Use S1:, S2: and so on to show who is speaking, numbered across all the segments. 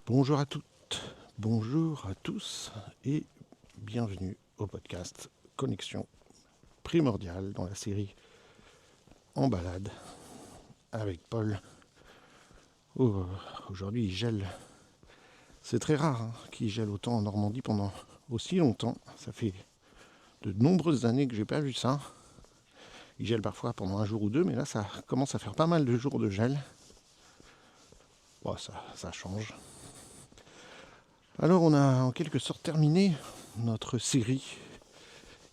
S1: Bonjour à toutes, bonjour à tous et bienvenue au podcast Connexion Primordiale dans la série En balade avec Paul. Aujourd'hui il gèle, c'est très rare qu'il gèle autant en Normandie pendant aussi longtemps, ça fait de nombreuses années que j'ai pas vu ça. Il gèle parfois pendant un jour ou deux, mais là ça commence à faire pas mal de jours de gel. Bon, ça change. Alors on a en quelque sorte terminé notre série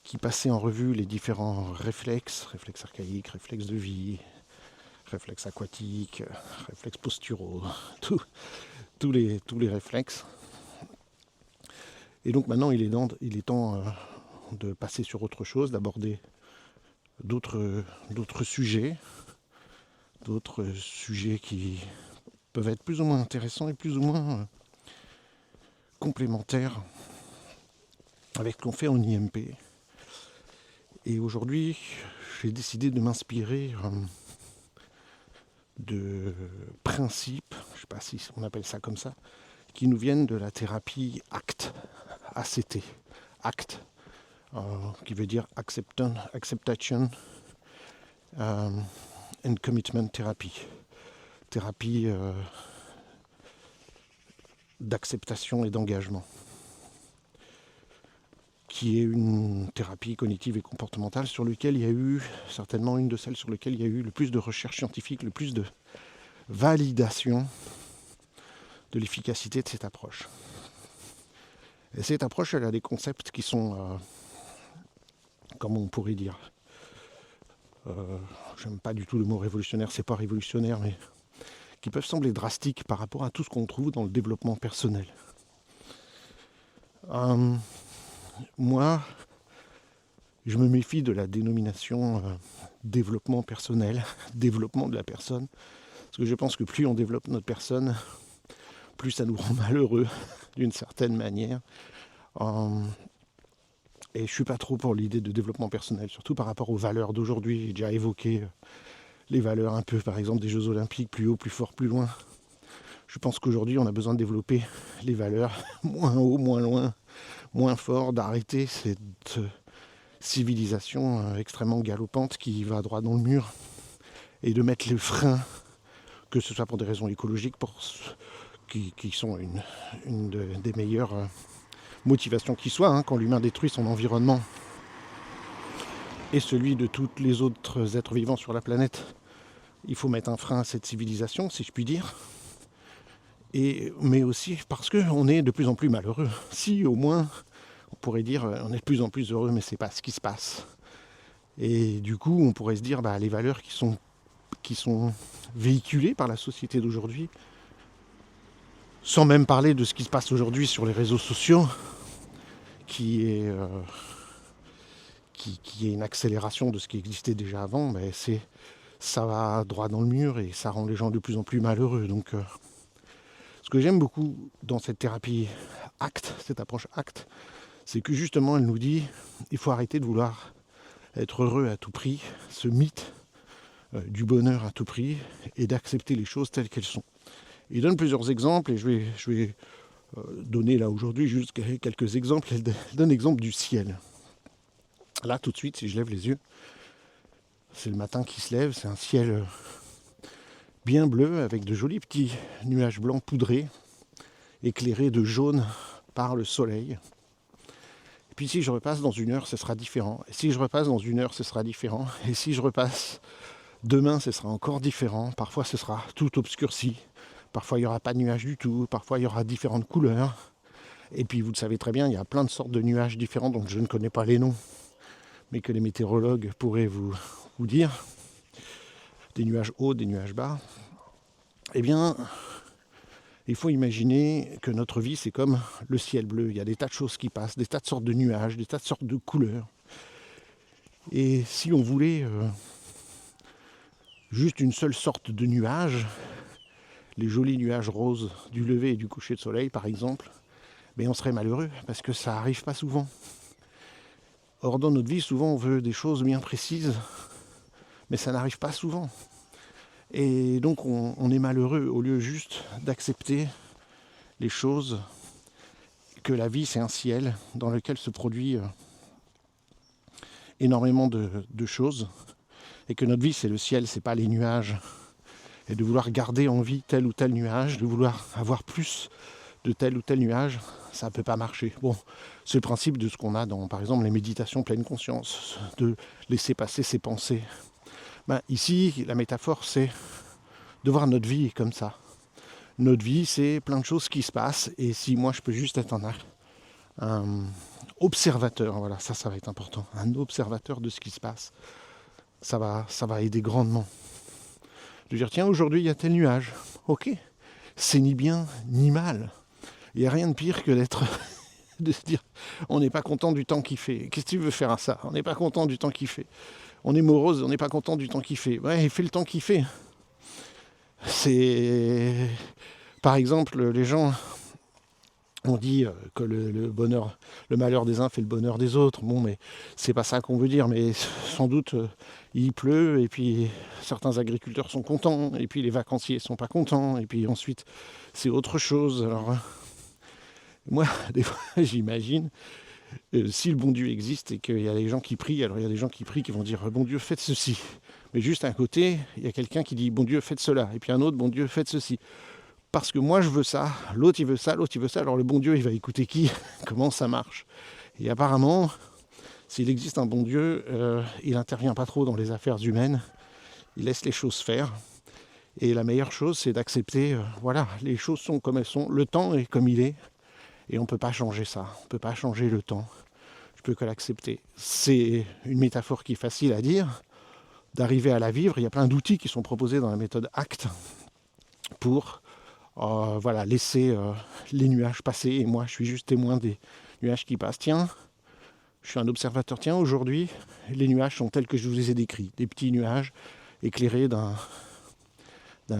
S1: qui passait en revue les différents réflexes archaïques, réflexes de vie, réflexes aquatiques, réflexes posturaux, tous les réflexes. Et donc maintenant il est temps de passer sur autre chose, d'aborder d'autres sujets qui peuvent être plus ou moins intéressants et plus ou moins complémentaires avec ce qu'on fait en IMP. Et aujourd'hui, j'ai décidé de m'inspirer de principes, je ne sais pas si on appelle ça comme ça, qui nous viennent de la thérapie ACT, ACT, ACT, qui veut dire Acceptation and Commitment Therapy. Thérapie d'acceptation et d'engagement, qui est une thérapie cognitive et comportementale sur laquelle il y a eu, certainement une de celles sur lesquelles il y a eu le plus de recherches scientifiques, le plus de validation de l'efficacité de cette approche. Et cette approche, elle a des concepts qui sont, comment on pourrait dire, j'aime pas du tout le mot révolutionnaire, c'est pas révolutionnaire, mais qui peuvent sembler drastiques par rapport à tout ce qu'on trouve dans le développement personnel. Moi, je me méfie de la dénomination développement personnel, développement de la personne, parce que je pense que plus on développe notre personne, plus ça nous rend malheureux d'une certaine manière. Et je ne suis pas trop pour l'idée de développement personnel, surtout par rapport aux valeurs d'aujourd'hui. J'ai déjà évoqué les valeurs un peu, par exemple, des Jeux Olympiques, plus haut, plus fort, plus loin. Je pense qu'aujourd'hui, on a besoin de développer les valeurs moins haut, moins loin, moins fort, d'arrêter cette civilisation extrêmement galopante qui va droit dans le mur et de mettre les freins, que ce soit pour des raisons écologiques, qui sont une des meilleures motivations qui soit, quand l'humain détruit son environnement et celui de tous les autres êtres vivants sur la planète. Il faut mettre un frein à cette civilisation, si je puis dire. Mais aussi parce qu'on est de plus en plus malheureux. Si au moins, on pourrait dire, on est de plus en plus heureux, mais c'est pas ce qui se passe. Et du coup, on pourrait se dire, les valeurs qui sont véhiculées par la société d'aujourd'hui, sans même parler de ce qui se passe aujourd'hui sur les réseaux sociaux, qui est une accélération de ce qui existait déjà avant, ça va droit dans le mur et ça rend les gens de plus en plus malheureux. Donc, ce que j'aime beaucoup dans cette thérapie ACT, cette approche ACT, c'est que justement elle nous dit il faut arrêter de vouloir être heureux à tout prix, ce mythe du bonheur à tout prix, et d'accepter les choses telles qu'elles sont. Il donne plusieurs exemples et je vais donner là aujourd'hui juste quelques exemples. Elle donne l'exemple du ciel. Là tout de suite, si je lève les yeux, c'est le matin qui se lève, c'est un ciel bien bleu avec de jolis petits nuages blancs poudrés, éclairés de jaune par le soleil. Et puis si je repasse dans une heure, ce sera différent. Et si je repasse dans une heure, ce sera différent. Et si je repasse demain, ce sera encore différent. Parfois, ce sera tout obscurci. Parfois, il n'y aura pas de nuages du tout. Parfois, il y aura différentes couleurs. Et puis, vous le savez très bien, il y a plein de sortes de nuages différents dont je ne connais pas les noms, mais que les météorologues pourraient vous dire. Des nuages hauts, des nuages bas. Eh bien, il faut imaginer que notre vie, c'est comme le ciel bleu. Il y a des tas de choses qui passent, des tas de sortes de nuages, des tas de sortes de couleurs. Et si on voulait juste une seule sorte de nuage, les jolis nuages roses du lever et du coucher de soleil, par exemple, mais on serait malheureux parce que ça n'arrive pas souvent. Or, dans notre vie, souvent, on veut des choses bien précises, mais ça n'arrive pas souvent. Et donc, on est malheureux au lieu juste d'accepter les choses, que la vie c'est un ciel dans lequel se produit énormément de choses, et que notre vie c'est le ciel, c'est pas les nuages, et de vouloir garder en vie tel ou tel nuage, de vouloir avoir plus de tel ou tel nuage, ça ne peut pas marcher. Bon, c'est le principe de ce qu'on a dans, par exemple, les méditations pleine conscience, de laisser passer ses pensées. Ici, la métaphore, c'est de voir notre vie comme ça. Notre vie, c'est plein de choses qui se passent, et si moi, je peux juste être un observateur, voilà, ça va être important, un observateur de ce qui se passe, ça va aider grandement. De dire, tiens, aujourd'hui, il y a tel nuage. Ok, c'est ni bien ni mal. Il n'y a rien de pire que de se dire, on n'est pas content du temps qu'il fait. Qu'est-ce que tu veux faire à ça? On n'est pas content du temps qu'il fait. On est morose, on n'est pas content du temps qu'il fait. Ouais, il fait le temps qu'il fait. C'est... Par exemple, les gens ont dit que le bonheur, le malheur des uns fait le bonheur des autres. Bon, mais c'est pas ça qu'on veut dire. Mais sans doute, il pleut, et puis certains agriculteurs sont contents, et puis les vacanciers sont pas contents, et puis ensuite, c'est autre chose. Alors... Moi, des fois, j'imagine, si le bon Dieu existe et qu'il y a des gens qui prient, alors il y a des gens qui prient qui vont dire « Bon Dieu, faites ceci ». Mais juste à un côté, il y a quelqu'un qui dit « Bon Dieu, faites cela ». Et puis un autre « Bon Dieu, faites ceci ». Parce que moi, je veux ça, l'autre, il veut ça, l'autre, il veut ça. Alors le bon Dieu, il va écouter qui? Comment ça marche? Et apparemment, s'il existe un bon Dieu, il n'intervient pas trop dans les affaires humaines. Il laisse les choses faire. Et la meilleure chose, c'est d'accepter, voilà, les choses sont comme elles sont, le temps est comme il est. Et on ne peut pas changer ça, on ne peut pas changer le temps. Je peux que l'accepter. C'est une métaphore qui est facile à dire, d'arriver à la vivre. Il y a plein d'outils qui sont proposés dans la méthode ACT pour laisser les nuages passer. Et moi, je suis juste témoin des nuages qui passent. Tiens, je suis un observateur. Tiens, aujourd'hui, les nuages sont tels que je vous les ai décrits. Des petits nuages éclairés d'un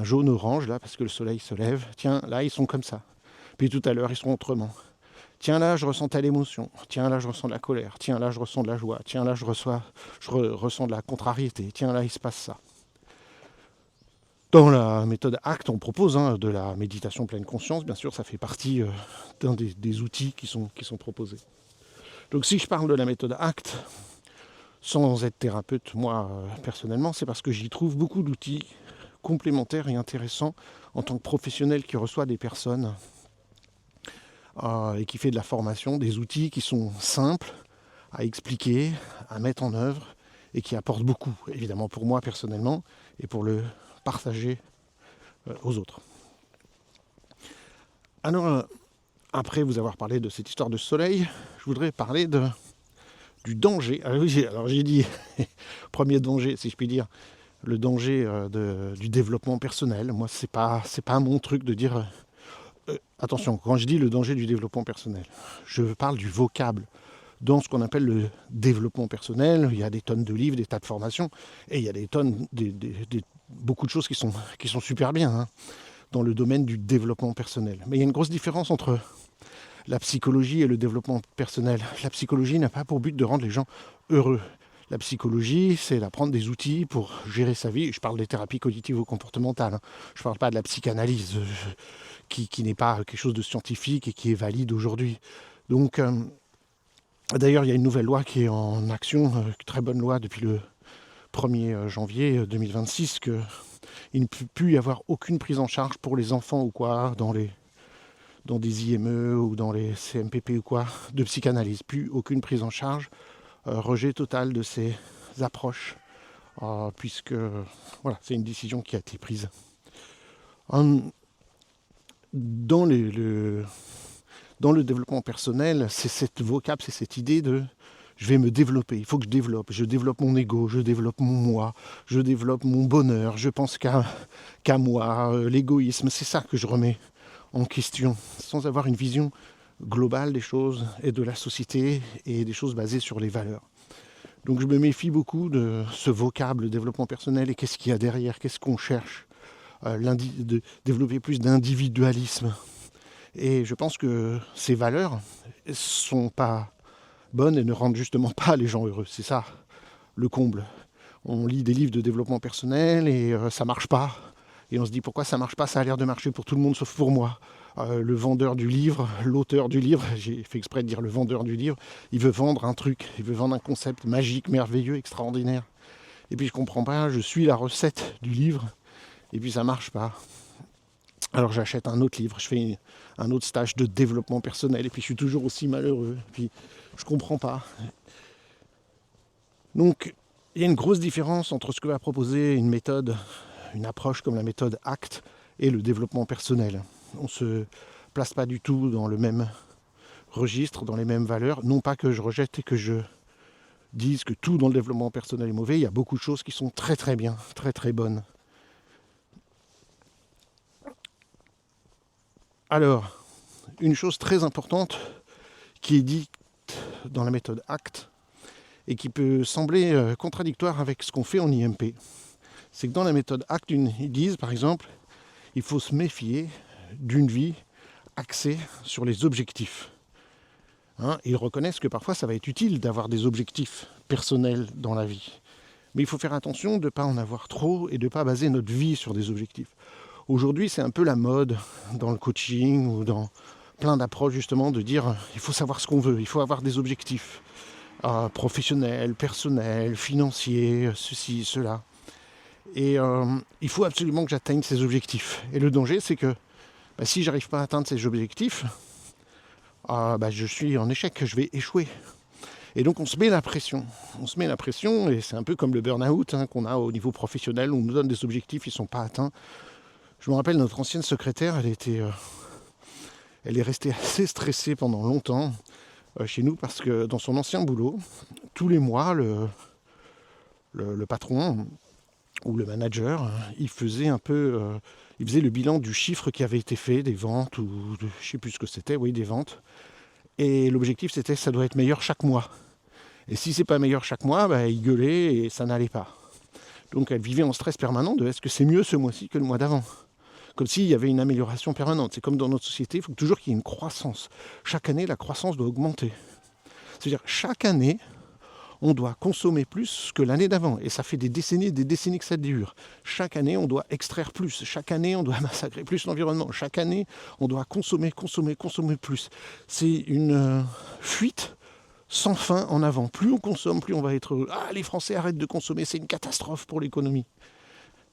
S1: jaune-orange, là, parce que le soleil se lève. Tiens, là, ils sont comme ça. Puis tout à l'heure, ils seront autrement. Tiens, là, je ressens telle émotion. Tiens, là, je ressens de la colère. Tiens, là, je ressens de la joie. Tiens, là, je ressens de la contrariété. Tiens, là, il se passe ça. Dans la méthode ACT, on propose de la méditation pleine conscience. Bien sûr, ça fait partie d'un des outils qui sont proposés. Donc, si je parle de la méthode ACT, sans être thérapeute, moi, personnellement, c'est parce que j'y trouve beaucoup d'outils complémentaires et intéressants en tant que professionnel qui reçoit des personnes et qui fait de la formation, des outils qui sont simples à expliquer, à mettre en œuvre et qui apportent beaucoup, évidemment pour moi personnellement et pour le partager aux autres. Alors, après vous avoir parlé de cette histoire de soleil, je voudrais parler du danger. Alors j'ai dit, premier danger, si je puis dire, le danger du développement personnel. Moi, c'est pas mon truc de dire... attention, quand je dis le danger du développement personnel, je parle du vocable. Dans ce qu'on appelle le développement personnel, il y a des tonnes de livres, des tas de formations, et il y a des tonnes, beaucoup de choses qui sont super bien dans le domaine du développement personnel. Mais il y a une grosse différence entre la psychologie et le développement personnel. La psychologie n'a pas pour but de rendre les gens heureux. La psychologie, c'est d'apprendre des outils pour gérer sa vie. Je parle des thérapies cognitivo-comportementales. Je ne parle pas de la psychanalyse, qui n'est pas quelque chose de scientifique et qui est valide aujourd'hui. Donc, d'ailleurs, il y a une nouvelle loi qui est en action, une très bonne loi depuis le 1er janvier 2026, qu'il ne peut plus y avoir aucune prise en charge pour les enfants ou quoi, dans des IME ou dans les CMPP ou quoi, de psychanalyse. Plus aucune prise en charge. Rejet total de ces approches, puisque voilà, c'est une décision qui a été prise. Dans le développement personnel, c'est cette vocable, c'est cette idée de je vais me développer, il faut que je développe mon ego, je développe mon moi, je développe mon bonheur, je pense qu'à moi, l'égoïsme, c'est ça que je remets en question, sans avoir une vision globale des choses et de la société et des choses basées sur les valeurs. Donc je me méfie beaucoup de ce vocable développement personnel et qu'est-ce qu'il y a derrière, qu'est-ce qu'on cherche, de développer plus d'individualisme. Et je pense que ces valeurs ne sont pas bonnes et ne rendent justement pas les gens heureux. C'est ça le comble. On lit des livres de développement personnel et ça marche pas. Et on se dit pourquoi ça marche pas, ça a l'air de marcher pour tout le monde sauf pour moi. Le vendeur du livre, l'auteur du livre, j'ai fait exprès de dire le vendeur du livre, il veut vendre un truc, il veut vendre un concept magique, merveilleux, extraordinaire. Et puis je comprends pas, je suis la recette du livre, et puis ça marche pas. Alors j'achète un autre livre, je fais un autre stage de développement personnel, et puis je suis toujours aussi malheureux, et puis je comprends pas. Donc il y a une grosse différence entre ce que va proposer une méthode, une approche comme la méthode ACT et le développement personnel. On ne se place pas du tout dans le même registre, dans les mêmes valeurs. Non pas que je rejette et que je dise que tout dans le développement personnel est mauvais. Il y a beaucoup de choses qui sont très très bien, très très bonnes. Alors, une chose très importante qui est dite dans la méthode ACT et qui peut sembler contradictoire avec ce qu'on fait en IMP, c'est que dans la méthode ACT, ils disent par exemple, il faut se méfier d'une vie axée sur les objectifs. Ils reconnaissent que parfois ça va être utile d'avoir des objectifs personnels dans la vie. Mais il faut faire attention de ne pas en avoir trop et de ne pas baser notre vie sur des objectifs. Aujourd'hui, c'est un peu la mode dans le coaching ou dans plein d'approches justement de dire il faut savoir ce qu'on veut, il faut avoir des objectifs professionnels, personnels, financiers, ceci, cela. Et il faut absolument que j'atteigne ces objectifs. Et le danger, c'est que si j'arrive pas à atteindre ces objectifs, je suis en échec, je vais échouer. Et donc on se met la pression. On se met la pression et c'est un peu comme le burn-out qu'on a au niveau professionnel, où on nous donne des objectifs, ils ne sont pas atteints. Je me rappelle, notre ancienne secrétaire, elle est restée assez stressée pendant longtemps chez nous parce que dans son ancien boulot, tous les mois, le patron ou le manager, il faisait le bilan du chiffre qui avait été fait, des ventes, ou je ne sais plus ce que c'était, oui, des ventes. Et l'objectif, c'était ça doit être meilleur chaque mois. Et si c'est pas meilleur chaque mois, il gueulait et ça n'allait pas. Donc elle vivait en stress permanent de est-ce que c'est mieux ce mois-ci que le mois d'avant. Comme s'il y avait une amélioration permanente. C'est comme dans notre société, il faut toujours qu'il y ait une croissance. Chaque année, la croissance doit augmenter. C'est-à-dire, chaque année, on doit consommer plus que l'année d'avant. Et ça fait des décennies que ça dure. Chaque année, on doit extraire plus. Chaque année, on doit massacrer plus l'environnement. Chaque année, on doit consommer plus. C'est une fuite sans fin en avant. Plus on consomme, plus on va être heureux. Ah, les Français arrêtent de consommer, c'est une catastrophe pour l'économie.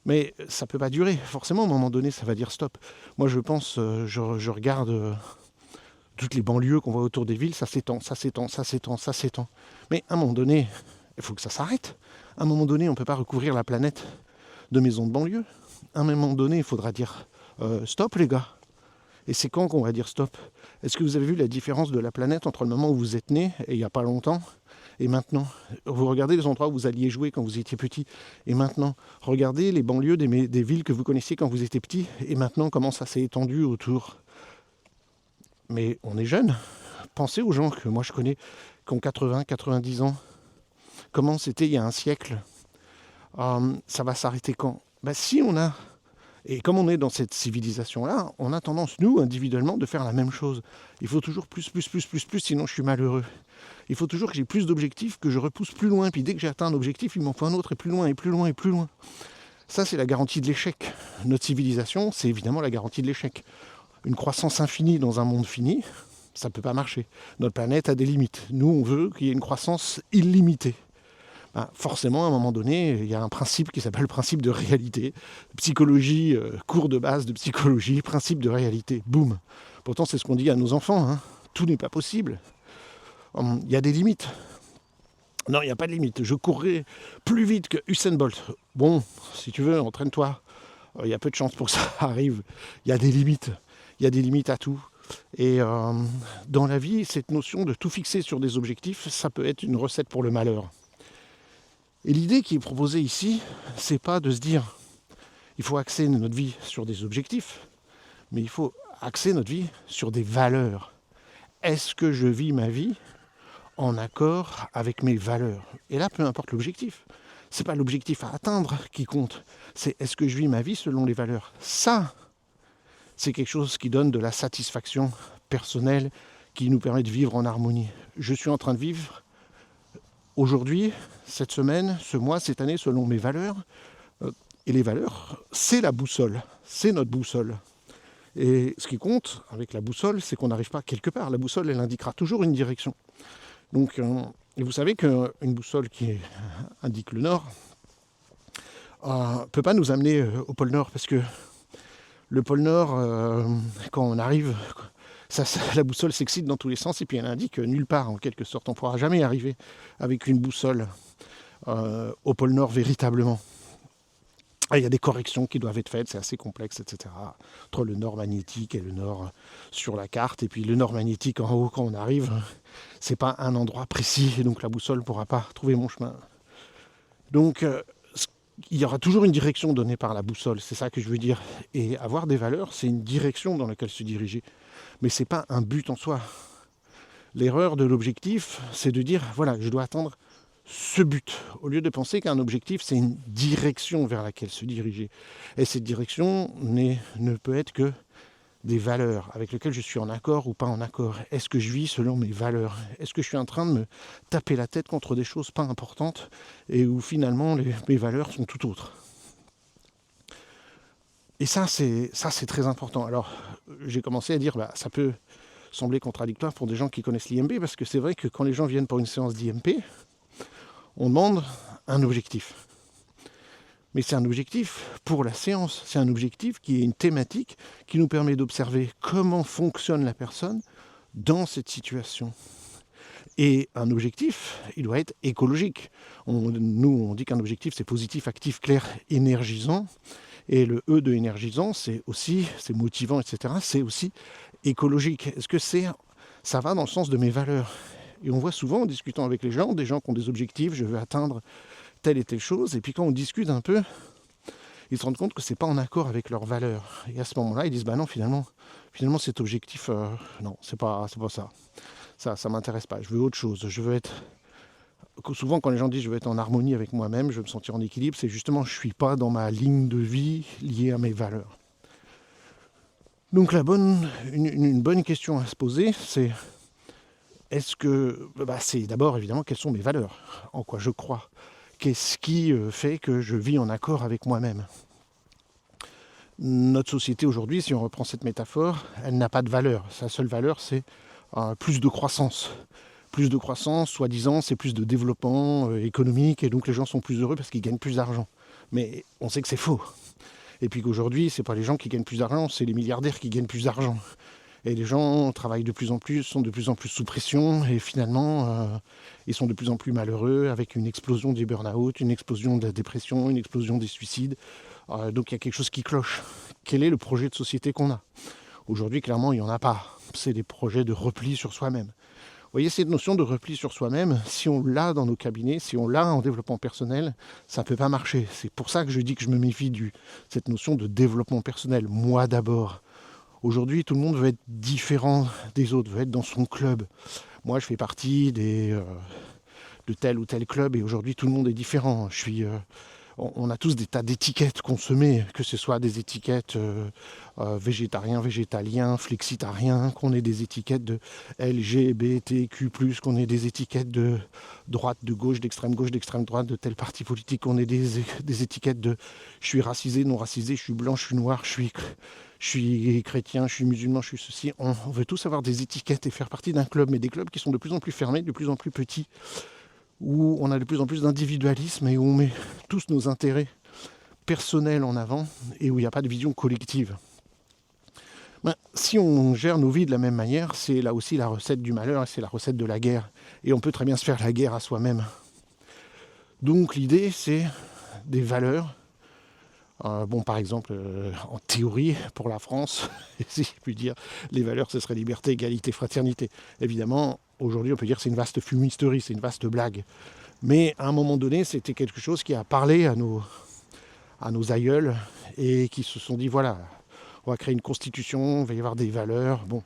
S1: Mais ça ne peut pas durer. Forcément, à un moment donné, ça va dire stop. Moi, je pense, je regarde toutes les banlieues qu'on voit autour des villes, ça s'étend. Mais à un moment donné, il faut que ça s'arrête. À un moment donné, on ne peut pas recouvrir la planète de maisons de banlieue. À un moment donné, il faudra dire stop, les gars. Et c'est quand qu'on va dire stop? Est-ce que vous avez vu la différence de la planète entre le moment où vous êtes né, et il n'y a pas longtemps, et maintenant? Vous regardez les endroits où vous alliez jouer quand vous étiez petit, et maintenant. Regardez les banlieues des villes que vous connaissiez quand vous étiez petit, et maintenant, comment ça s'est étendu autour. Mais on est jeune. Pensez aux gens que moi je connais, qui ont 80, 90 ans. Comment c'était il y a un siècle? Ça va s'arrêter quand? Si on a... Et comme on est dans cette civilisation-là, on a tendance, nous, individuellement, de faire la même chose. Il faut toujours plus, sinon je suis malheureux. Il faut toujours que j'ai plus d'objectifs, que je repousse plus loin. Puis dès que j'ai atteint un objectif, il m'en faut un autre, et plus loin, et plus loin, et plus loin. Ça, c'est la garantie de l'échec. Notre civilisation, c'est évidemment la garantie de l'échec. Une croissance infinie dans un monde fini, ça ne peut pas marcher. Notre planète a des limites. Nous, on veut qu'il y ait une croissance illimitée. Forcément, à un moment donné, il y a un principe qui s'appelle le principe de réalité. Psychologie, cours de base de psychologie, principe de réalité. Boum. Pourtant, c'est ce qu'on dit à nos enfants. Tout n'est pas possible. Il y a des limites. Non, il n'y a pas de limite. Je courrai plus vite que Usain Bolt. Bon, si tu veux, entraîne-toi. Il y a peu de chances pour que ça arrive. Il y a des limites. Il y a des limites à tout. Et dans la vie, cette notion de tout fixer sur des objectifs, ça peut être une recette pour le malheur. Et l'idée qui est proposée ici, c'est pas de se dire il faut axer notre vie sur des objectifs, mais il faut axer notre vie sur des valeurs. Est-ce que je vis ma vie en accord avec mes valeurs? Et là, peu importe l'objectif. C'est pas l'objectif à atteindre qui compte, c'est est-ce que je vis ma vie selon les valeurs? Ça, c'est quelque chose qui donne de la satisfaction personnelle, qui nous permet de vivre en harmonie. Je suis en train de vivre aujourd'hui, cette semaine, ce mois, cette année, selon mes valeurs. Et les valeurs, c'est la boussole, c'est notre boussole. Et ce qui compte avec la boussole, c'est qu'on n'arrive pas quelque part. La boussole, elle indiquera toujours une direction. Donc, et vous savez qu'une boussole qui indique le nord ne peut pas nous amener au pôle nord, parce que le pôle nord, quand on arrive, la boussole s'excite dans tous les sens et puis elle indique nulle part, en quelque sorte. On ne pourra jamais arriver avec une boussole au pôle nord véritablement. Il y a des corrections qui doivent être faites, c'est assez complexe, etc. Entre le nord magnétique et le nord sur la carte. Et puis le nord magnétique en haut, quand on arrive, c'est pas un endroit précis, et donc la boussole ne pourra pas trouver mon chemin. Donc il y aura toujours une direction donnée par la boussole, c'est ça que je veux dire. Et avoir des valeurs, c'est une direction dans laquelle se diriger. Mais c'est pas un but en soi. L'erreur de l'objectif, c'est de dire, voilà, je dois atteindre ce but, au lieu de penser qu'un objectif, c'est une direction vers laquelle se diriger. Et cette direction ne peut être que des valeurs avec lesquelles je suis en accord ou pas en accord. Est-ce que je vis selon mes valeurs? Est-ce que je suis en train de me taper la tête contre des choses pas importantes et où finalement mes valeurs sont tout autres? Et ça, c'est très important. Alors, j'ai commencé à dire, ça peut sembler contradictoire pour des gens qui connaissent l'IMP, parce que c'est vrai que quand les gens viennent pour une séance d'IMP, on demande un objectif. Mais c'est un objectif pour la séance, c'est un objectif qui est une thématique qui nous permet d'observer comment fonctionne la personne dans cette situation. Et un objectif, il doit être écologique. Nous, on dit qu'un objectif, c'est positif, actif, clair, énergisant. Et le E de énergisant, c'est motivant, etc. C'est aussi écologique. Est-ce que ça va dans le sens de mes valeurs? Et on voit souvent en discutant avec les gens, des gens qui ont des objectifs, je veux atteindre telle et telle chose, et puis quand on discute un peu, ils se rendent compte que c'est pas en accord avec leurs valeurs. Et à ce moment-là, ils disent, non, finalement cet objectif, non, c'est pas ça. Ça m'intéresse pas, je veux autre chose, je veux être... Souvent quand les gens disent je veux être en harmonie avec moi-même, je veux me sentir en équilibre, c'est justement je suis pas dans ma ligne de vie liée à mes valeurs. Donc une bonne question à se poser, c'est c'est d'abord évidemment quelles sont mes valeurs, en quoi je crois, qu'est-ce qui fait que je vis en accord avec moi-même. Notre société aujourd'hui, si on reprend cette métaphore, elle n'a pas de valeur. Sa seule valeur, c'est plus de croissance. Plus de croissance, soi-disant, c'est plus de développement économique, et donc les gens sont plus heureux parce qu'ils gagnent plus d'argent. Mais on sait que c'est faux. Et puis qu'aujourd'hui, c'est pas les gens qui gagnent plus d'argent, c'est les milliardaires qui gagnent plus d'argent. Et les gens travaillent de plus en plus, sont de plus en plus sous pression, et finalement, ils sont de plus en plus malheureux, avec une explosion des burn-out, une explosion de la dépression, une explosion des suicides. Donc il y a quelque chose qui cloche. Quel est le projet de société qu'on a? Aujourd'hui, clairement, il n'y en a pas. C'est des projets de repli sur soi-même. Vous voyez, cette notion de repli sur soi-même, si on l'a dans nos cabinets, si on l'a en développement personnel, ça ne peut pas marcher. C'est pour ça que je dis que je me méfie de cette notion de développement personnel. Moi d'abord. Aujourd'hui, tout le monde veut être différent des autres, veut être dans son club. Moi, je fais partie de tel ou tel club, et aujourd'hui, tout le monde est différent. On a tous des tas d'étiquettes qu'on se met, que ce soit des étiquettes végétariens, végétaliens, flexitariens, qu'on ait des étiquettes de LGBTQ+, qu'on ait des étiquettes de droite, de gauche, d'extrême droite, de tel parti politique, qu'on ait des étiquettes de je suis racisé, non racisé, je suis blanc, je suis noir, je suis chrétien, je suis musulman, je suis ceci. On veut tous avoir des étiquettes et faire partie d'un club, mais des clubs qui sont de plus en plus fermés, de plus en plus petits, où on a de plus en plus d'individualisme et où on met tous nos intérêts personnels en avant et où il n'y a pas de vision collective. Si on gère nos vies de la même manière, c'est là aussi la recette du malheur et c'est la recette de la guerre. Et on peut très bien se faire la guerre à soi-même. Donc l'idée, c'est des valeurs. Par exemple, en théorie, pour la France, si je puis dire, les valeurs, ce serait liberté, égalité, fraternité. Évidemment, aujourd'hui, on peut dire que c'est une vaste fumisterie, c'est une vaste blague. Mais à un moment donné, c'était quelque chose qui a parlé à nos aïeuls et qui se sont dit, voilà, on va créer une constitution, il va y avoir des valeurs. Bon,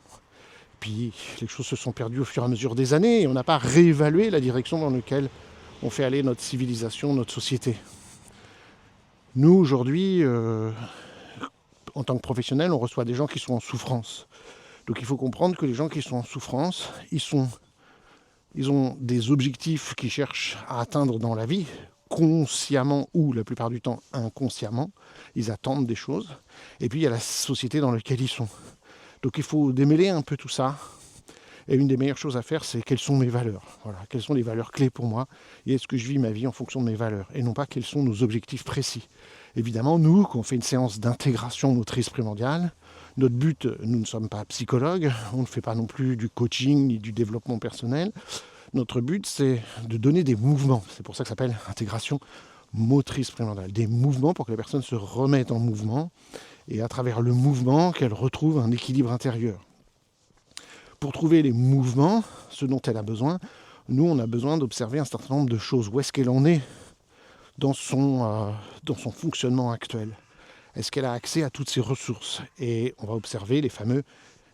S1: puis les choses se sont perdues au fur et à mesure des années et on n'a pas réévalué la direction dans laquelle on fait aller notre civilisation, notre société. Nous, aujourd'hui, en tant que professionnels, on reçoit des gens qui sont en souffrance. Donc il faut comprendre que les gens qui sont en souffrance, ils ont des objectifs qu'ils cherchent à atteindre dans la vie, consciemment ou la plupart du temps inconsciemment, ils attendent des choses. Et puis il y a la société dans laquelle ils sont. Donc il faut démêler un peu tout ça. Et une des meilleures choses à faire, c'est quelles sont mes valeurs. Voilà, quelles sont les valeurs clés pour moi et est-ce que je vis ma vie en fonction de mes valeurs et non pas quels sont nos objectifs précis. Évidemment, nous, quand on fait une séance d'intégration motrice primordiale, notre but, nous ne sommes pas psychologues, on ne fait pas non plus du coaching ni du développement personnel. Notre but, c'est de donner des mouvements. C'est pour ça que ça s'appelle intégration motrice primordiale. Des mouvements pour que la personne se remette en mouvement et à travers le mouvement, qu'elle retrouve un équilibre intérieur. Pour trouver les mouvements, ce dont elle a besoin, nous, on a besoin d'observer un certain nombre de choses. Où est-ce qu'elle en est dans son fonctionnement actuel? Est-ce qu'elle a accès à toutes ses ressources? Et on va observer les fameux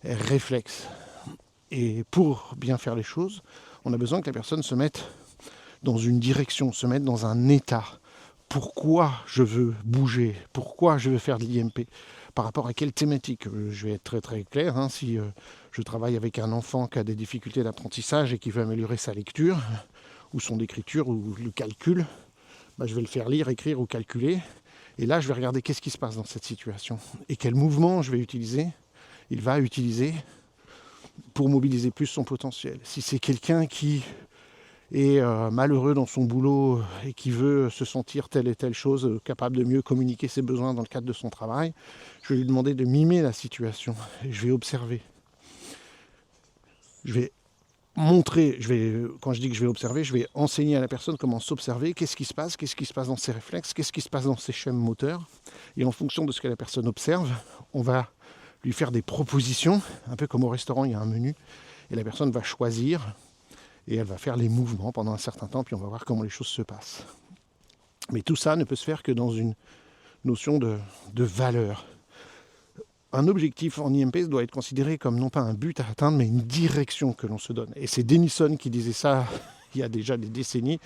S1: réflexes. Et pour bien faire les choses, on a besoin que la personne se mette dans une direction, se mette dans un état. Pourquoi je veux bouger? Pourquoi je veux faire de l'IMP? Par rapport à quelle thématique? Je vais être très très clair. Si je travaille avec un enfant qui a des difficultés d'apprentissage et qui veut améliorer sa lecture, ou son écriture, ou le calcul, je vais le faire lire, écrire ou calculer. Et là, je vais regarder qu'est-ce qui se passe dans cette situation. Et quel mouvement je vais utiliser, il va utiliser pour mobiliser plus son potentiel. Si c'est quelqu'un qui est malheureux dans son boulot et qui veut se sentir telle et telle chose, capable de mieux communiquer ses besoins dans le cadre de son travail, je vais lui demander de mimer la situation. Et je vais observer. Je vais montrer, quand je dis que je vais observer, je vais enseigner à la personne comment s'observer, qu'est-ce qui se passe dans ses réflexes, qu'est-ce qui se passe dans ses schèmes moteurs. Et en fonction de ce que la personne observe, on va lui faire des propositions, un peu comme au restaurant, il y a un menu, et la personne va choisir, et elle va faire les mouvements pendant un certain temps, puis on va voir comment les choses se passent. Mais tout ça ne peut se faire que dans une notion de valeur. Un objectif en IMP doit être considéré comme non pas un but à atteindre, mais une direction que l'on se donne. Et c'est Denison qui disait ça il y a déjà des décennies,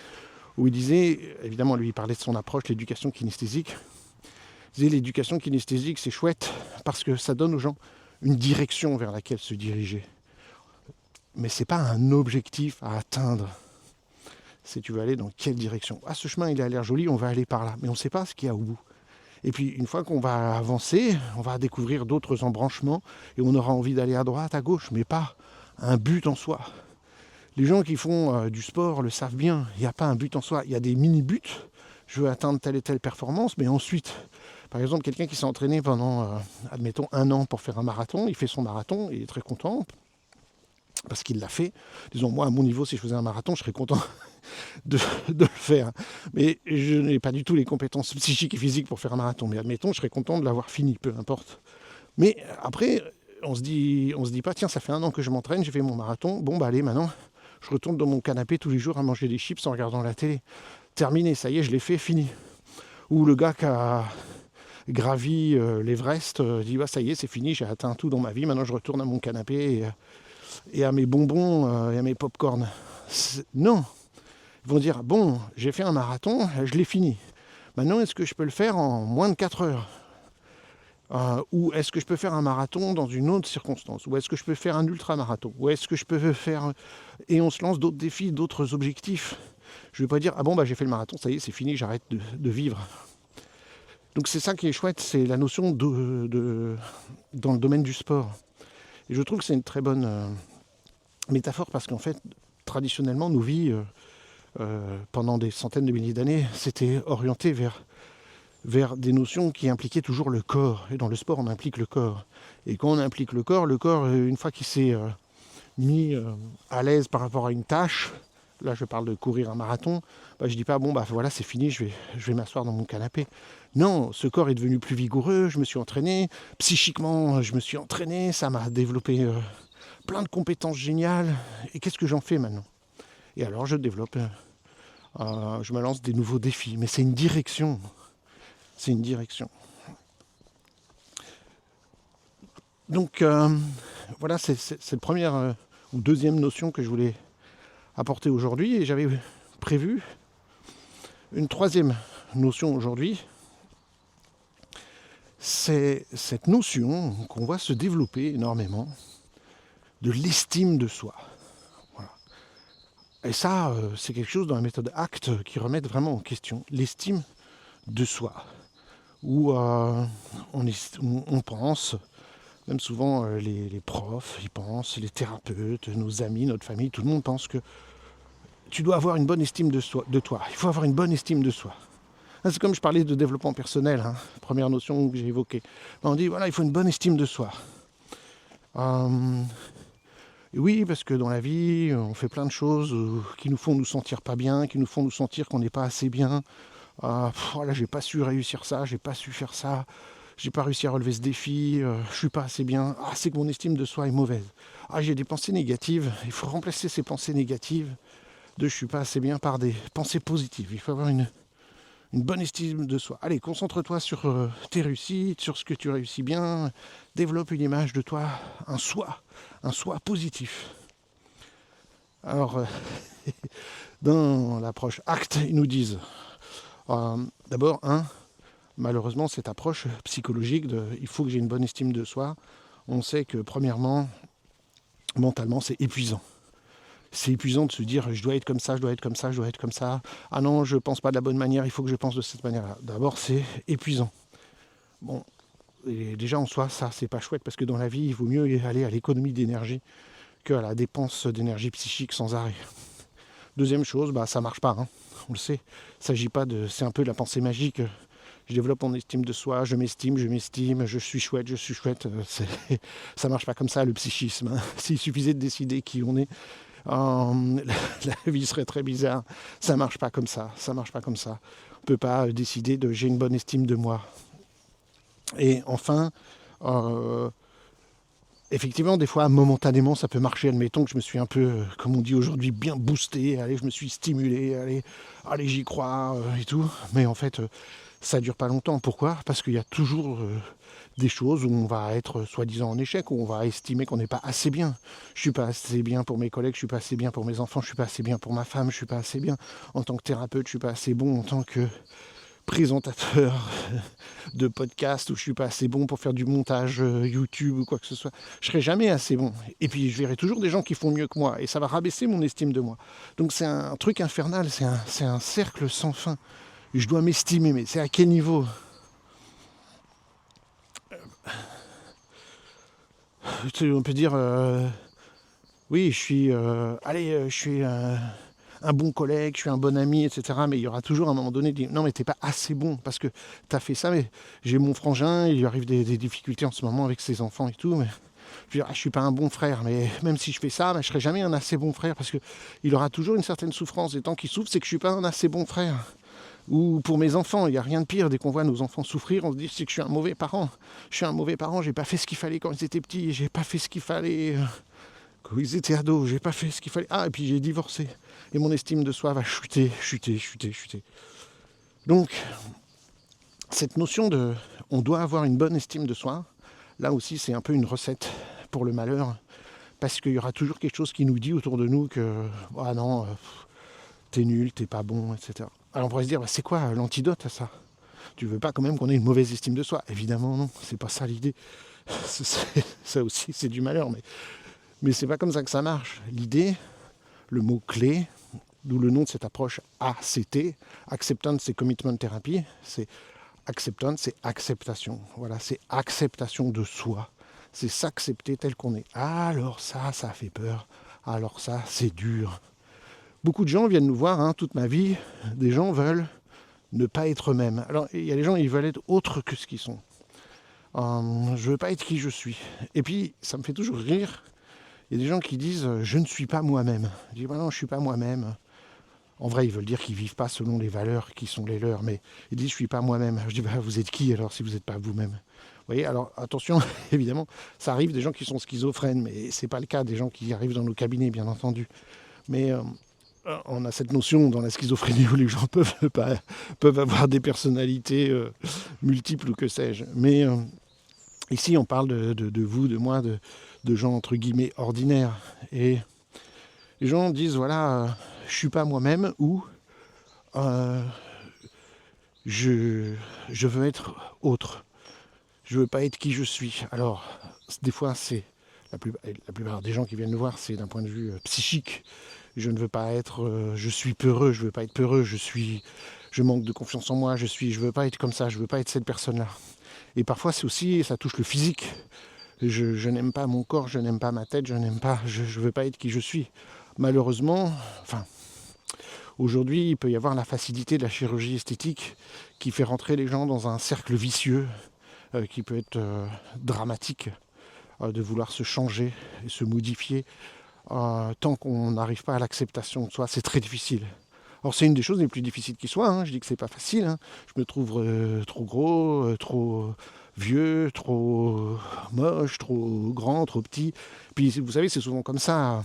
S1: où il disait, évidemment lui il parlait de son approche, l'éducation kinesthésique. Il disait l'éducation kinesthésique c'est chouette parce que ça donne aux gens une direction vers laquelle se diriger. Mais c'est pas un objectif à atteindre. C'est tu veux aller dans quelle direction. Ah, ce chemin il a l'air joli, on va aller par là. Mais on ne sait pas ce qu'il y a au bout. Et puis une fois qu'on va avancer, on va découvrir d'autres embranchements et on aura envie d'aller à droite, à gauche, mais pas un but en soi. Les gens qui font du sport le savent bien, il n'y a pas un but en soi, il y a des mini-buts. Je veux atteindre telle et telle performance, mais ensuite, par exemple, quelqu'un qui s'est entraîné pendant, admettons, 1 an pour faire un marathon, il fait son marathon, il est très content, parce qu'il l'a fait. Disons, moi, à mon niveau, si je faisais un marathon, je serais content de le faire. Mais je n'ai pas du tout les compétences psychiques et physiques pour faire un marathon. Mais admettons, je serais content de l'avoir fini, peu importe. Mais après, on se dit pas, tiens, ça fait 1 an que je m'entraîne, j'ai fait mon marathon, bon, allez, maintenant, je retourne dans mon canapé tous les jours à manger des chips en regardant la télé. Terminé, ça y est, je l'ai fait, fini. Ou le gars qui a gravi l'Everest dit, ça y est, c'est fini, j'ai atteint tout dans ma vie, maintenant je retourne à mon canapé et à mes bonbons et à mes pop-corn. Non. Ils vont dire, bon, j'ai fait un marathon, je l'ai fini. Maintenant, est-ce que je peux le faire en moins de 4 heures ou est-ce que je peux faire un marathon dans une autre circonstance? Ou est-ce que je peux faire un ultra-marathon? Ou est-ce que je peux faire... Et on se lance d'autres défis, d'autres objectifs. Je ne vais pas dire, j'ai fait le marathon, ça y est, c'est fini, j'arrête de vivre. Donc c'est ça qui est chouette, c'est la notion dans le domaine du sport. Et je trouve que c'est une très bonne métaphore parce qu'en fait, traditionnellement, nos vies, pendant des centaines de milliers d'années, s'étaient orientées vers des notions qui impliquaient toujours le corps. Et dans le sport, on implique le corps. Et quand on implique le corps, une fois qu'il s'est mis à l'aise par rapport à une tâche, là je parle de courir un marathon, je dis pas, voilà, c'est fini, je vais m'asseoir dans mon canapé. Non, ce corps est devenu plus vigoureux, je me suis entraîné, psychiquement je me suis entraîné, ça m'a développé plein de compétences géniales. Et qu'est-ce que j'en fais maintenant? Et alors je développe, je me lance des nouveaux défis, mais c'est une direction. C'est une direction. Donc voilà, c'est la première ou deuxième notion que je voulais apporter aujourd'hui. Et j'avais prévu une troisième notion aujourd'hui. C'est cette notion qu'on voit se développer énormément de l'estime de soi. Voilà. Et ça, c'est quelque chose dans la méthode ACT qui remet vraiment en question l'estime de soi. Où on pense, même souvent les profs, ils pensent, les thérapeutes, nos amis, notre famille, tout le monde pense que tu dois avoir une bonne estime de toi. Il faut avoir une bonne estime de soi. C'est comme je parlais de développement personnel, hein, première notion que j'ai évoquée. On dit, voilà, il faut une bonne estime de soi. Oui, parce que dans la vie, on fait plein de choses qui nous font nous sentir pas bien, qui nous font nous sentir qu'on n'est pas assez bien. Voilà, j'ai pas su réussir ça, j'ai pas su faire ça, j'ai pas réussi à relever ce défi, je suis pas assez bien. C'est que mon estime de soi est mauvaise. J'ai des pensées négatives, il faut remplacer ces pensées négatives de je suis pas assez bien par des pensées positives. Il faut avoir une bonne estime de soi. Allez, concentre-toi sur tes réussites, sur ce que tu réussis bien. Développe une image de toi, un soi positif. Alors, dans l'approche ACT, ils nous disent, d'abord, malheureusement, cette approche psychologique de il faut que j'ai une bonne estime de soi, on sait que, premièrement, mentalement, c'est épuisant. C'est épuisant de se dire je dois être comme ça, je dois être comme ça, je dois être comme ça. Ah non, je pense pas de la bonne manière, il faut que je pense de cette manière-là. D'abord, c'est épuisant. Bon, et déjà en soi, ça, c'est pas chouette parce que dans la vie, il vaut mieux aller à l'économie d'énergie qu'à la dépense d'énergie psychique sans arrêt. Deuxième chose, ça marche pas, hein. On le sait. Il s'agit pas de. C'est un peu la pensée magique. Je développe mon estime de soi, je m'estime, je suis chouette, je suis chouette. Ça marche pas comme ça, le psychisme, hein. S'il suffisait de décider qui on est, la vie serait très bizarre. Ça marche pas comme ça. On peut pas décider de j'ai une bonne estime de moi. Et enfin, effectivement, des fois, momentanément, ça peut marcher. Admettons que je me suis un peu, comme on dit aujourd'hui, bien boosté. Allez, je me suis stimulé. Allez, j'y crois et tout. Mais en fait, ça dure pas longtemps. Pourquoi ? Parce qu'il y a toujours des choses où on va être soi-disant en échec, où on va estimer qu'on n'est pas assez bien. Je suis pas assez bien pour mes collègues, je suis pas assez bien pour mes enfants, je suis pas assez bien pour ma femme, je suis pas assez bien en tant que thérapeute, je suis pas assez bon en tant que présentateur de podcast, ou je suis pas assez bon pour faire du montage YouTube ou quoi que ce soit. Je serai jamais assez bon. Et puis je verrai toujours des gens qui font mieux que moi et ça va rabaisser mon estime de moi. Donc c'est un truc infernal, c'est un cercle sans fin. Je dois m'estimer, mais c'est à quel niveau ? On peut dire, oui, je suis, je suis un bon collègue, je suis un bon ami, etc. Mais il y aura toujours à un moment donné, non mais t'es pas assez bon parce que t'as fait ça. Mais j'ai mon frangin, il lui arrive des difficultés en ce moment avec ses enfants et tout. Mais je suis pas un bon frère. Mais même si je fais ça, je serai jamais un assez bon frère parce que il aura toujours une certaine souffrance. Et tant qu'il souffre, c'est que je suis pas un assez bon frère. Ou pour mes enfants, il n'y a rien de pire. Dès qu'on voit nos enfants souffrir, on se dit c'est que je suis un mauvais parent. Je suis un mauvais parent, j'ai pas fait ce qu'il fallait quand ils étaient petits, j'ai pas fait ce qu'il fallait quand ils étaient ados, j'ai pas fait ce qu'il fallait. Et puis j'ai divorcé. Et mon estime de soi va chuter. Donc, cette notion de on doit avoir une bonne estime de soi, là aussi c'est un peu une recette pour le malheur. Parce qu'il y aura toujours quelque chose qui nous dit autour de nous que non, t'es nul, t'es pas bon, etc. Alors on pourrait se dire, c'est quoi l'antidote à ça ? Tu veux pas quand même qu'on ait une mauvaise estime de soi ? Évidemment non, c'est pas ça l'idée. Ça aussi c'est du malheur, mais c'est pas comme ça que ça marche. L'idée, le mot clé, d'où le nom de cette approche ACT, Acceptance et Commitment Therapy, c'est acceptance, c'est acceptation. Voilà, c'est acceptation de soi. C'est s'accepter tel qu'on est. Alors ça fait peur. Alors ça, c'est dur. Beaucoup de gens viennent nous voir, toute ma vie, des gens veulent ne pas être eux-mêmes. Alors, il y a des gens, ils veulent être autres que ce qu'ils sont. Je veux pas être qui je suis. Et puis, ça me fait toujours rire. Il y a des gens qui disent « je ne suis pas moi-même ». Je dis « non, je suis pas moi-même ». En vrai, ils veulent dire qu'ils vivent pas selon les valeurs qui sont les leurs, mais ils disent « je suis pas moi-même ». Je dis « vous êtes qui alors si vous n'êtes pas vous-même » Vous voyez, alors attention, évidemment, ça arrive des gens qui sont schizophrènes, mais c'est pas le cas des gens qui arrivent dans nos cabinets, bien entendu. Mais on a cette notion dans la schizophrénie où les gens peuvent avoir des personnalités multiples ou que sais-je. Mais ici, on parle de vous, de moi, de gens entre guillemets ordinaires. Et les gens disent, voilà, je suis pas moi-même ou je veux être autre. Je veux pas être qui je suis. Alors, des fois, c'est la plupart des gens qui viennent nous voir, c'est d'un point de vue psychique, Je ne veux pas être, je suis peureux, je veux pas être peureux, je manque de confiance en moi, je veux pas être comme ça, je veux pas être cette personne-là. Et parfois c'est aussi, ça touche le physique. Je n'aime pas mon corps, je n'aime pas ma tête, je veux pas être qui je suis. Malheureusement, aujourd'hui, il peut y avoir la facilité de la chirurgie esthétique qui fait rentrer les gens dans un cercle vicieux qui peut être dramatique, de vouloir se changer et se modifier. Tant qu'on n'arrive pas à l'acceptation de soi, c'est très difficile. Alors c'est une des choses les plus difficiles qui soit, je dis que c'est pas facile, je me trouve trop gros, trop vieux, trop moche, trop grand, trop petit. Puis vous savez, c'est souvent comme ça.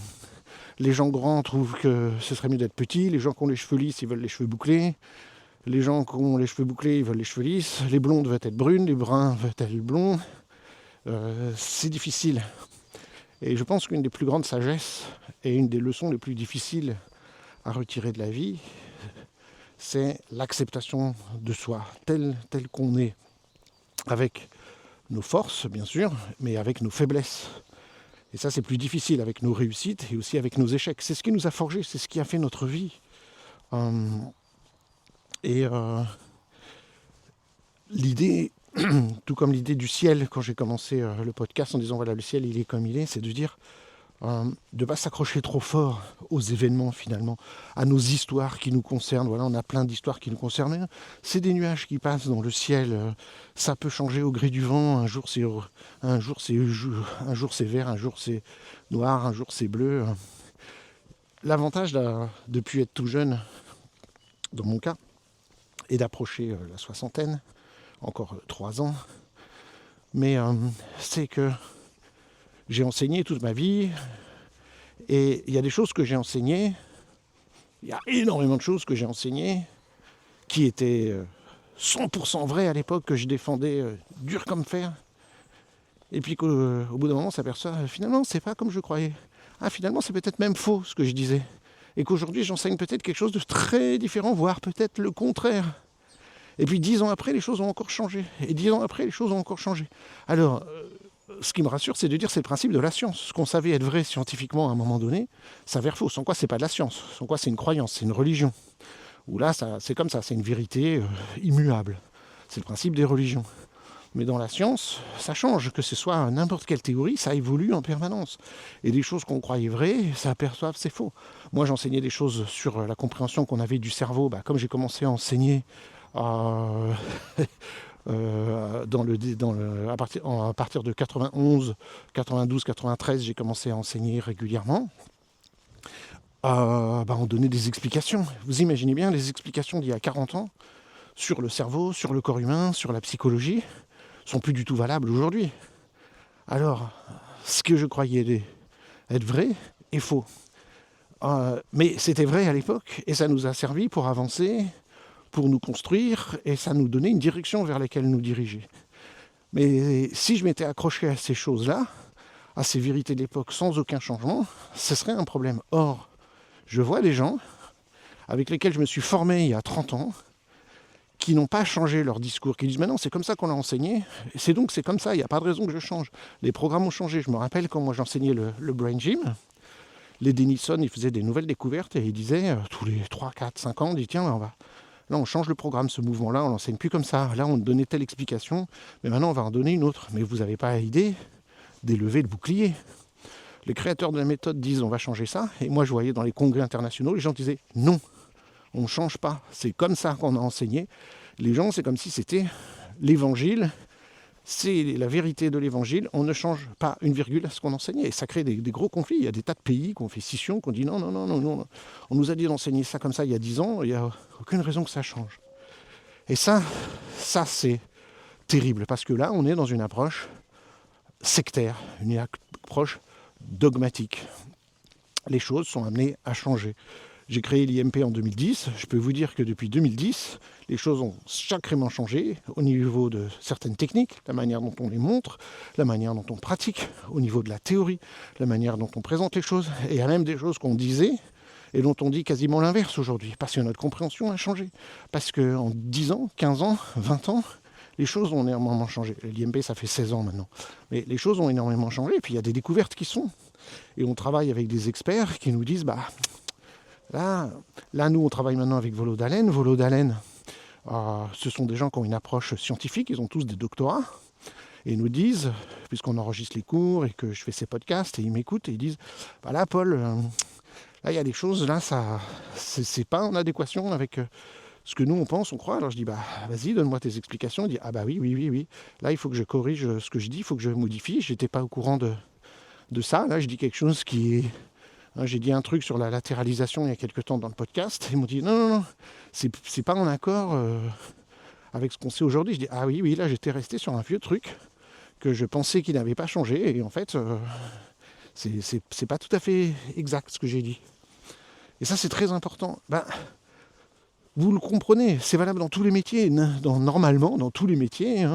S1: Les gens grands trouvent que ce serait mieux d'être petit, les gens qui ont les cheveux lisses, ils veulent les cheveux bouclés, les gens qui ont les cheveux bouclés, ils veulent les cheveux lisses, les blondes veulent être brunes, les bruns veulent être blonds. C'est difficile. Et je pense qu'une des plus grandes sagesses et une des leçons les plus difficiles à retirer de la vie, c'est l'acceptation de soi, tel qu'on est, avec nos forces, bien sûr, mais avec nos faiblesses. Et ça, c'est plus difficile avec nos réussites et aussi avec nos échecs. C'est ce qui nous a forgé, c'est ce qui a fait notre vie. L'idée, tout comme l'idée du ciel, quand j'ai commencé le podcast en disant voilà, le ciel, il est comme il est, c'est de dire de ne pas s'accrocher trop fort aux événements finalement, à nos histoires qui nous concernent. Voilà, on a plein d'histoires qui nous concernent. C'est des nuages qui passent dans le ciel, ça peut changer au gré du vent. Un jour c'est vert, un jour c'est noir, un jour c'est bleu. L'avantage depuis être tout jeune, dans mon cas, est d'approcher la soixantaine, encore 3 ans. Mais c'est que j'ai enseigné toute ma vie, et il y a des choses que j'ai enseignées, il y a énormément de choses que j'ai enseignées, qui étaient 100% vraies à l'époque, que je défendais dur comme fer, et puis qu'au bout d'un moment on s'aperçoit, finalement c'est pas comme je croyais. Finalement c'est peut-être même faux ce que je disais, et qu'aujourd'hui j'enseigne peut-être quelque chose de très différent, voire peut-être le contraire. Et puis 10 ans après, les choses ont encore changé, et 10 ans après, les choses ont encore changé. Alors, ce qui me rassure, c'est de dire c'est le principe de la science. Ce qu'on savait être vrai scientifiquement à un moment donné, s'avère faux. Sans quoi, c'est pas de la science. Sans quoi, c'est une croyance, c'est une religion. Ou là, c'est comme ça, c'est une vérité immuable. C'est le principe des religions. Mais dans la science, ça change. Que ce soit n'importe quelle théorie, ça évolue en permanence. Et des choses qu'on croyait vraies, ça aperçoit c'est faux. Moi, j'enseignais des choses sur la compréhension qu'on avait du cerveau. Comme j'ai commencé à enseigner à partir de 91, 92, 93, j'ai commencé à enseigner régulièrement. On donnait des explications. Vous imaginez bien les explications d'il y a 40 ans sur le cerveau, sur le corps humain, sur la psychologie, sont plus du tout valables aujourd'hui. Alors, ce que je croyais être vrai est faux. Mais c'était vrai à l'époque, et ça nous a servi pour avancer, pour nous construire, et ça nous donnait une direction vers laquelle nous diriger. Mais si je m'étais accroché à ces choses-là, à ces vérités de l'époque sans aucun changement, ce serait un problème. Or, je vois des gens avec lesquels je me suis formé il y a 30 ans, qui n'ont pas changé leur discours, qui disent « mais non, c'est comme ça qu'on a enseigné, et c'est comme ça, il n'y a pas de raison que je change. » Les programmes ont changé. Je me rappelle quand moi j'enseignais le Brain Gym, les Denison, ils faisaient des nouvelles découvertes, et ils disaient, tous les 3, 4, 5 ans, on dit « tiens, là, on change le programme, ce mouvement-là, on l'enseigne plus comme ça. Là, on donnait telle explication, mais maintenant, on va en donner une autre. » Mais vous n'avez pas idée d'élever le bouclier. Les créateurs de la méthode disent, on va changer ça. Et moi, je voyais dans les congrès internationaux, les gens disaient, non, on ne change pas. C'est comme ça qu'on a enseigné. Les gens, c'est comme si c'était l'évangile. C'est la vérité de l'évangile. On ne change pas une virgule à ce qu'on enseignait. Et ça crée des gros conflits. Il y a des tas de pays qui ont fait scission, qui ont dit non. On nous a dit d'enseigner ça comme ça il y a 10 ans. Il n'y a aucune raison que ça change. Et ça c'est terrible. Parce que là, on est dans une approche sectaire, une approche dogmatique. Les choses sont amenées à changer. J'ai créé l'IMP en 2010. Je peux vous dire que depuis 2010, les choses ont sacrément changé au niveau de certaines techniques, la manière dont on les montre, la manière dont on pratique, au niveau de la théorie, la manière dont on présente les choses. Et il y a même des choses qu'on disait et dont on dit quasiment l'inverse aujourd'hui, parce que notre compréhension a changé. Parce qu'en 10 ans, 15 ans, 20 ans, les choses ont énormément changé. L'IMP, ça fait 16 ans maintenant. Mais les choses ont énormément changé, et puis il y a des découvertes qui sont. Et on travaille avec des experts qui nous disent, Là, nous, on travaille maintenant avec Volo d'Haleine. Volo d'Haleine, ce sont des gens qui ont une approche scientifique, ils ont tous des doctorats. Et ils nous disent, puisqu'on enregistre les cours et que je fais ces podcasts, et ils m'écoutent et ils disent, bah là, Paul, là, il y a des choses, là, c'est pas en adéquation avec ce que nous, on pense, on croit. Alors je dis, bah vas-y, donne-moi tes explications. Il dit, ah bah oui. Là, il faut que je corrige ce que je dis, il faut que je modifie. J'étais pas au courant de ça. Là, je dis quelque chose qui est... J'ai dit un truc sur la latéralisation il y a quelques temps dans le podcast. Ils m'ont dit, non, c'est pas en accord avec ce qu'on sait aujourd'hui. Je dis, ah oui, là, j'étais resté sur un vieux truc que je pensais qu'il n'avait pas changé. Et en fait, c'est pas tout à fait exact ce que j'ai dit. Et ça, c'est très important. Vous le comprenez, c'est valable dans tous les métiers. Normalement, dans tous les métiers,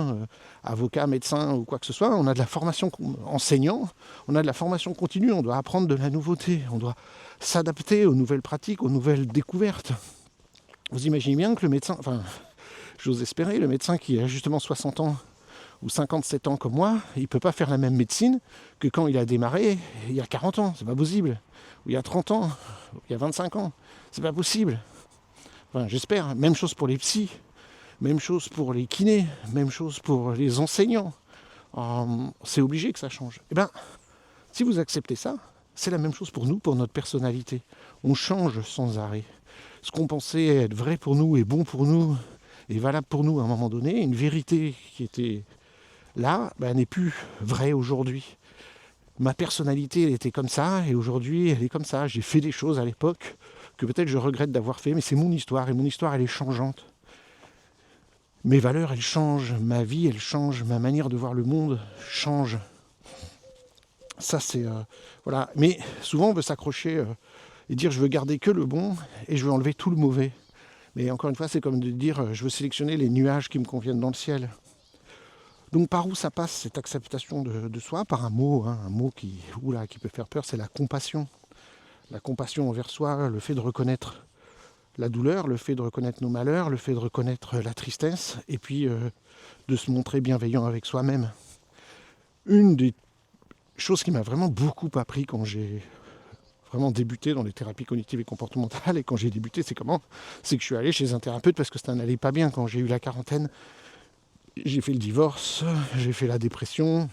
S1: avocat, médecin ou quoi que ce soit, on a de la formation enseignant, on a de la formation continue, on doit apprendre de la nouveauté, on doit s'adapter aux nouvelles pratiques, aux nouvelles découvertes. Vous imaginez bien que le médecin, j'ose espérer, le médecin qui a justement 60 ans ou 57 ans comme moi, il ne peut pas faire la même médecine que quand il a démarré il y a 40 ans, c'est pas possible. Ou il y a 30 ans, ou il y a 25 ans, c'est pas possible. J'espère. Même chose pour les psys, même chose pour les kinés, même chose pour les enseignants. C'est obligé que ça change. Si vous acceptez ça, c'est la même chose pour nous, pour notre personnalité. On change sans arrêt. Ce qu'on pensait être vrai pour nous et bon pour nous, et valable pour nous à un moment donné, une vérité qui était là, n'est plus vraie aujourd'hui. Ma personnalité, elle était comme ça, et aujourd'hui, elle est comme ça. J'ai fait des choses à l'époque que peut-être je regrette d'avoir fait, mais c'est mon histoire, et mon histoire, elle est changeante. Mes valeurs, elles changent, ma vie, elle change, ma manière de voir le monde change. Ça, c'est... voilà. Mais souvent, on veut s'accrocher et dire, je veux garder que le bon, et je veux enlever tout le mauvais. Mais encore une fois, c'est comme de dire, je veux sélectionner les nuages qui me conviennent dans le ciel. Donc par où ça passe, cette acceptation de soi? Par un mot, un mot qui peut faire peur, c'est la compassion. La compassion envers soi, le fait de reconnaître la douleur, le fait de reconnaître nos malheurs, le fait de reconnaître la tristesse, et puis de se montrer bienveillant avec soi-même. Une des choses qui m'a vraiment beaucoup appris quand j'ai vraiment débuté dans les thérapies cognitives et comportementales, et quand j'ai débuté, c'est que je suis allé chez un thérapeute parce que ça n'allait pas bien quand j'ai eu la quarantaine. J'ai fait le divorce, j'ai fait la dépression,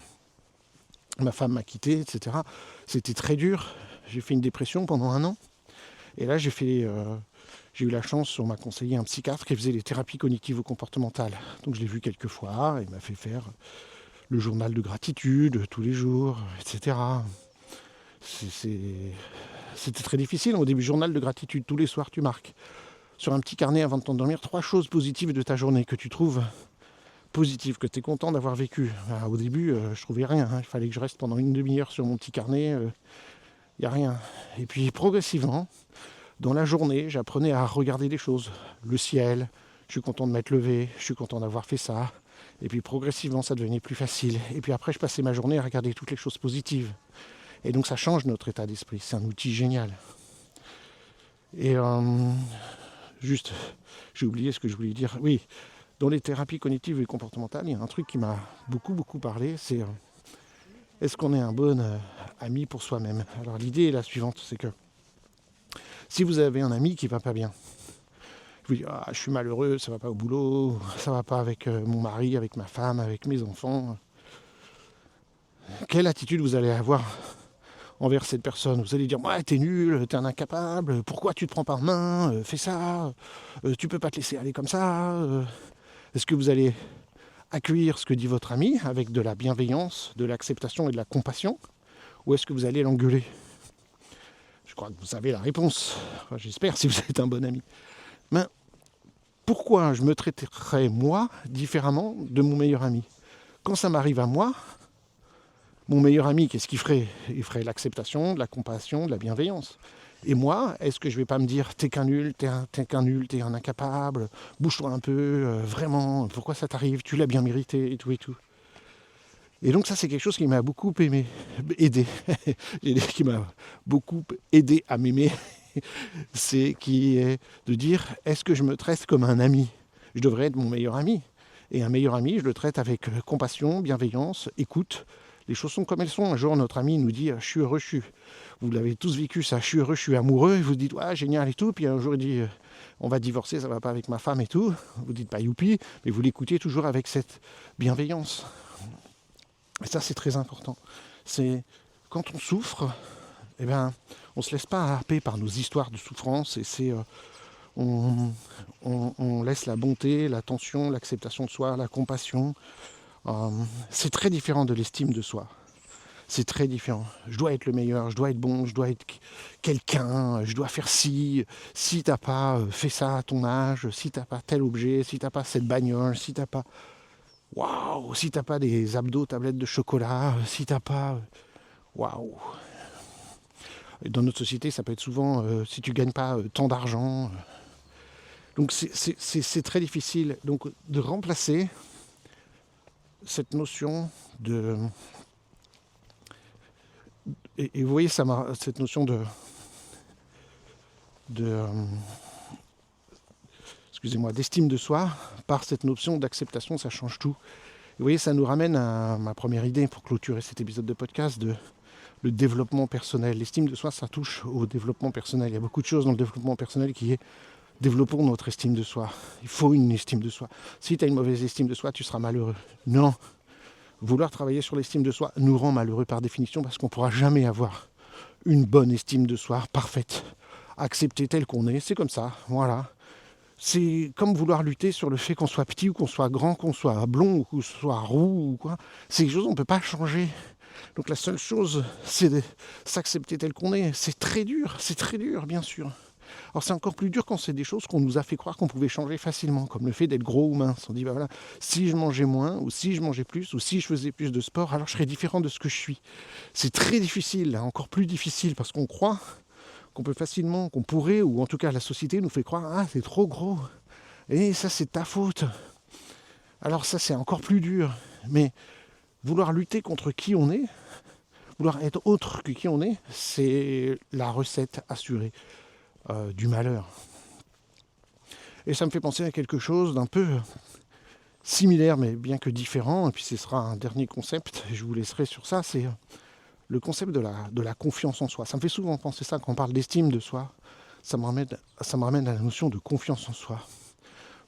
S1: ma femme m'a quitté, etc. C'était très dur. J'ai fait une dépression pendant 1 an. Et là, j'ai eu la chance, on m'a conseillé un psychiatre qui faisait les thérapies cognitives ou comportementales. Donc je l'ai vu quelques fois, il m'a fait faire le journal de gratitude tous les jours, etc. C'était très difficile. Au début, journal de gratitude, tous les soirs, tu marques sur un petit carnet avant de t'endormir 3 choses positives de ta journée que tu trouves positives, que tu es content d'avoir vécu. Au début, je trouvais rien. Il fallait que je reste pendant une demi-heure sur mon petit carnet. Il n'y a rien. Et puis progressivement, dans la journée, j'apprenais à regarder des choses. Le ciel, je suis content de m'être levé, je suis content d'avoir fait ça. Et puis progressivement, ça devenait plus facile. Et puis après, je passais ma journée à regarder toutes les choses positives. Et donc ça change notre état d'esprit. C'est un outil génial. Et juste, j'ai oublié ce que je voulais dire. Oui, dans les thérapies cognitives et comportementales, il y a un truc qui m'a beaucoup parlé, c'est... Est-ce qu'on est un bon ami pour soi-même? Alors l'idée est la suivante, c'est que si vous avez un ami qui va pas bien, vous dites, je suis malheureux, ça va pas au boulot, ça va pas avec mon mari, avec ma femme, avec mes enfants. Quelle attitude vous allez avoir envers cette personne? Vous allez dire, t'es nul, t'es un incapable, pourquoi tu te prends par main, fais ça, tu peux pas te laisser aller comme ça. Est-ce que vous allez accueillir ce que dit votre ami avec de la bienveillance, de l'acceptation et de la compassion, ou est-ce que vous allez l'engueuler? Je crois que vous savez la réponse. J'espère, si vous êtes un bon ami. Mais pourquoi je me traiterais, moi, différemment de mon meilleur ami? Quand ça m'arrive à moi, mon meilleur ami, qu'est-ce qu'il ferait? Il ferait l'acceptation, de la compassion, de la bienveillance. Et moi, est-ce que je vais pas me dire, t'es qu'un nul, t'es un incapable, bouge-toi un peu, vraiment, pourquoi ça t'arrive, tu l'as bien mérité, et tout et tout. Et donc ça, c'est quelque chose qui m'a beaucoup aidé, qui m'a beaucoup aidé à m'aimer, c'est qui est de dire, est-ce que je me traite comme un ami? Je devrais être mon meilleur ami. Et un meilleur ami, je le traite avec compassion, bienveillance, écoute, les choses sont comme elles sont. Un jour, notre ami nous dit « je suis heureux, vous l'avez tous vécu ça, je suis heureux, je suis amoureux », et vous dites « ouais, génial et tout », puis un jour il dit « on va divorcer, ça va pas avec ma femme et tout », vous dites pas « youpi », mais vous l'écoutez toujours avec cette bienveillance. Et ça, c'est très important. C'est quand on souffre, eh ben, on ne se laisse pas happer par nos histoires de souffrance, et on laisse la bonté, l'attention, l'acceptation de soi, la compassion. C'est très différent de l'estime de soi. C'est très différent. Je dois être le meilleur, je dois être bon, je dois être quelqu'un, je dois faire ci. Si t'as pas fait ça à ton âge, si t'as pas tel objet, si t'as pas cette bagnole, si t'as pas... Waouh, si t'as pas des abdos tablettes de chocolat, si t'as pas... Waouh. Dans notre société, ça peut être souvent si tu gagnes pas tant d'argent. Donc c'est très difficile donc, de remplacer cette notion de... Et vous voyez, cette notion excusez-moi, d'estime de soi, par cette notion d'acceptation, ça change tout. Et vous voyez, ça nous ramène à ma première idée pour clôturer cet épisode de podcast, le développement personnel. L'estime de soi, ça touche au développement personnel. Il y a beaucoup de choses dans le développement personnel qui est développons notre estime de soi. Il faut une estime de soi. Si tu as une mauvaise estime de soi, tu seras malheureux. Non. Vouloir travailler sur l'estime de soi nous rend malheureux par définition parce qu'on ne pourra jamais avoir une bonne estime de soi parfaite. Accepter tel qu'on est, c'est comme ça, voilà. C'est comme vouloir lutter sur le fait qu'on soit petit ou qu'on soit grand, qu'on soit blond ou qu'on soit roux ou quoi. C'est quelque chose qu'on ne peut pas changer. Donc la seule chose, c'est de s'accepter tel qu'on est. C'est très dur, bien sûr. Alors c'est encore plus dur quand c'est des choses qu'on nous a fait croire qu'on pouvait changer facilement, comme le fait d'être gros ou mince. On dit, bah voilà, si je mangeais moins, ou si je mangeais plus, ou si je faisais plus de sport, alors je serais différent de ce que je suis. C'est très difficile, encore plus difficile, parce qu'on croit qu'on peut facilement, qu'on pourrait, ou en tout cas la société nous fait croire, ah c'est trop gros, et ça c'est ta faute. Alors ça c'est encore plus dur, mais vouloir lutter contre qui on est, vouloir être autre que qui on est, c'est la recette assurée du malheur. Et ça me fait penser à quelque chose d'un peu similaire, mais bien que différent, et puis ce sera un dernier concept, et je vous laisserai sur ça, c'est le concept de la confiance en soi. Ça me fait souvent penser ça quand on parle d'estime de soi, ça me ramène à la notion de confiance en soi.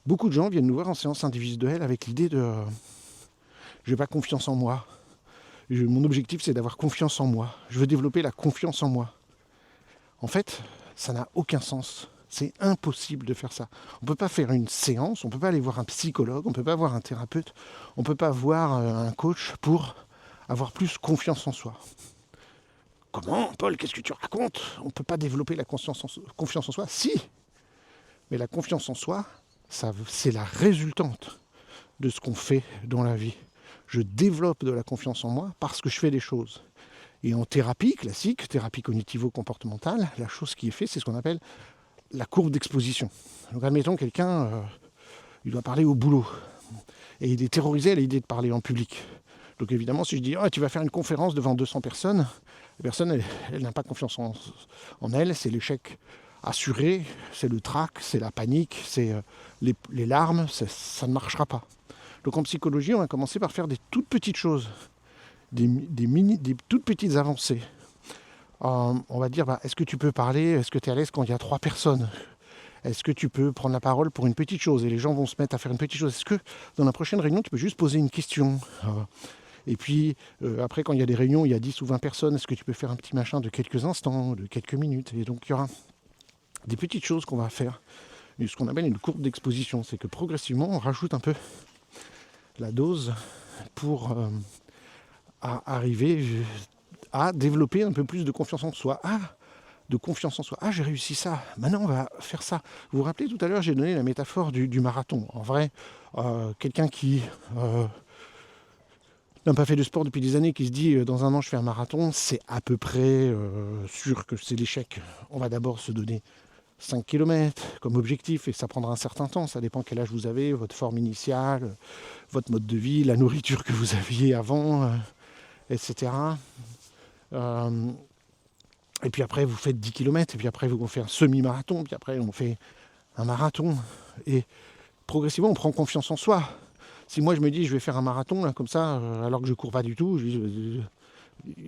S1: Beaucoup de gens viennent nous voir en séance individuelle avec l'idée de « j'ai pas confiance en moi ». Mon objectif, c'est d'avoir confiance en moi. Je veux développer la confiance en moi. En fait, ça n'a aucun sens. C'est impossible de faire ça. On ne peut pas faire une séance, on ne peut pas aller voir un psychologue, on ne peut pas voir un thérapeute, on ne peut pas voir un coach pour avoir plus confiance en soi. Comment, Paul, qu'est-ce que tu racontes ? On ne peut pas développer la confiance en soi ? Si ! Mais la confiance en soi, c'est la résultante de ce qu'on fait dans la vie. Je développe de la confiance en moi parce que je fais des choses. Et en thérapie classique, thérapie cognitivo-comportementale, la chose qui est faite, c'est ce qu'on appelle la courbe d'exposition. Donc admettons quelqu'un, il doit parler au boulot. Et il est terrorisé à l'idée de parler en public. Donc évidemment, si je dis tu vas faire une conférence devant 200 personnes, la personne, elle n'a pas confiance en elle, c'est l'échec assuré, c'est le trac, c'est la panique, c'est les larmes, ça ne marchera pas. Donc en psychologie, on va commencer par faire des toutes petites choses, des toutes petites avancées. On va dire, est-ce que tu peux parler, est-ce que tu es à l'aise quand il y a 3 personnes ? Est-ce que tu peux prendre la parole pour une petite chose ? Et les gens vont se mettre à faire une petite chose. Est-ce que dans la prochaine réunion, tu peux juste poser une question ? Et puis, après, quand il y a des réunions, il y a 10 ou 20 personnes, est-ce que tu peux faire un petit machin de quelques instants, de quelques minutes ? Et donc, il y aura des petites choses qu'on va faire. Et ce qu'on appelle une courbe d'exposition, c'est que progressivement, on rajoute un peu la dose pour arriver à développer un peu plus de confiance en soi. De confiance en soi. J'ai réussi ça. Maintenant, on va faire ça. Vous vous rappelez, tout à l'heure, j'ai donné la métaphore du marathon. En vrai, quelqu'un qui n'a pas fait de sport depuis des années, qui se dit dans un an, je fais un marathon, c'est à peu près sûr que c'est l'échec. On va d'abord se donner 5 km comme objectif et ça prendra un certain temps. Ça dépend quel âge vous avez, votre forme initiale, votre mode de vie, la nourriture que vous aviez avant, etc. Et puis après, vous faites 10 km, et puis après, on fait un semi-marathon, puis après, on fait un marathon. Et progressivement, on prend confiance en soi. Si moi je me dis je vais faire un marathon là, comme ça, alors que je cours pas du tout,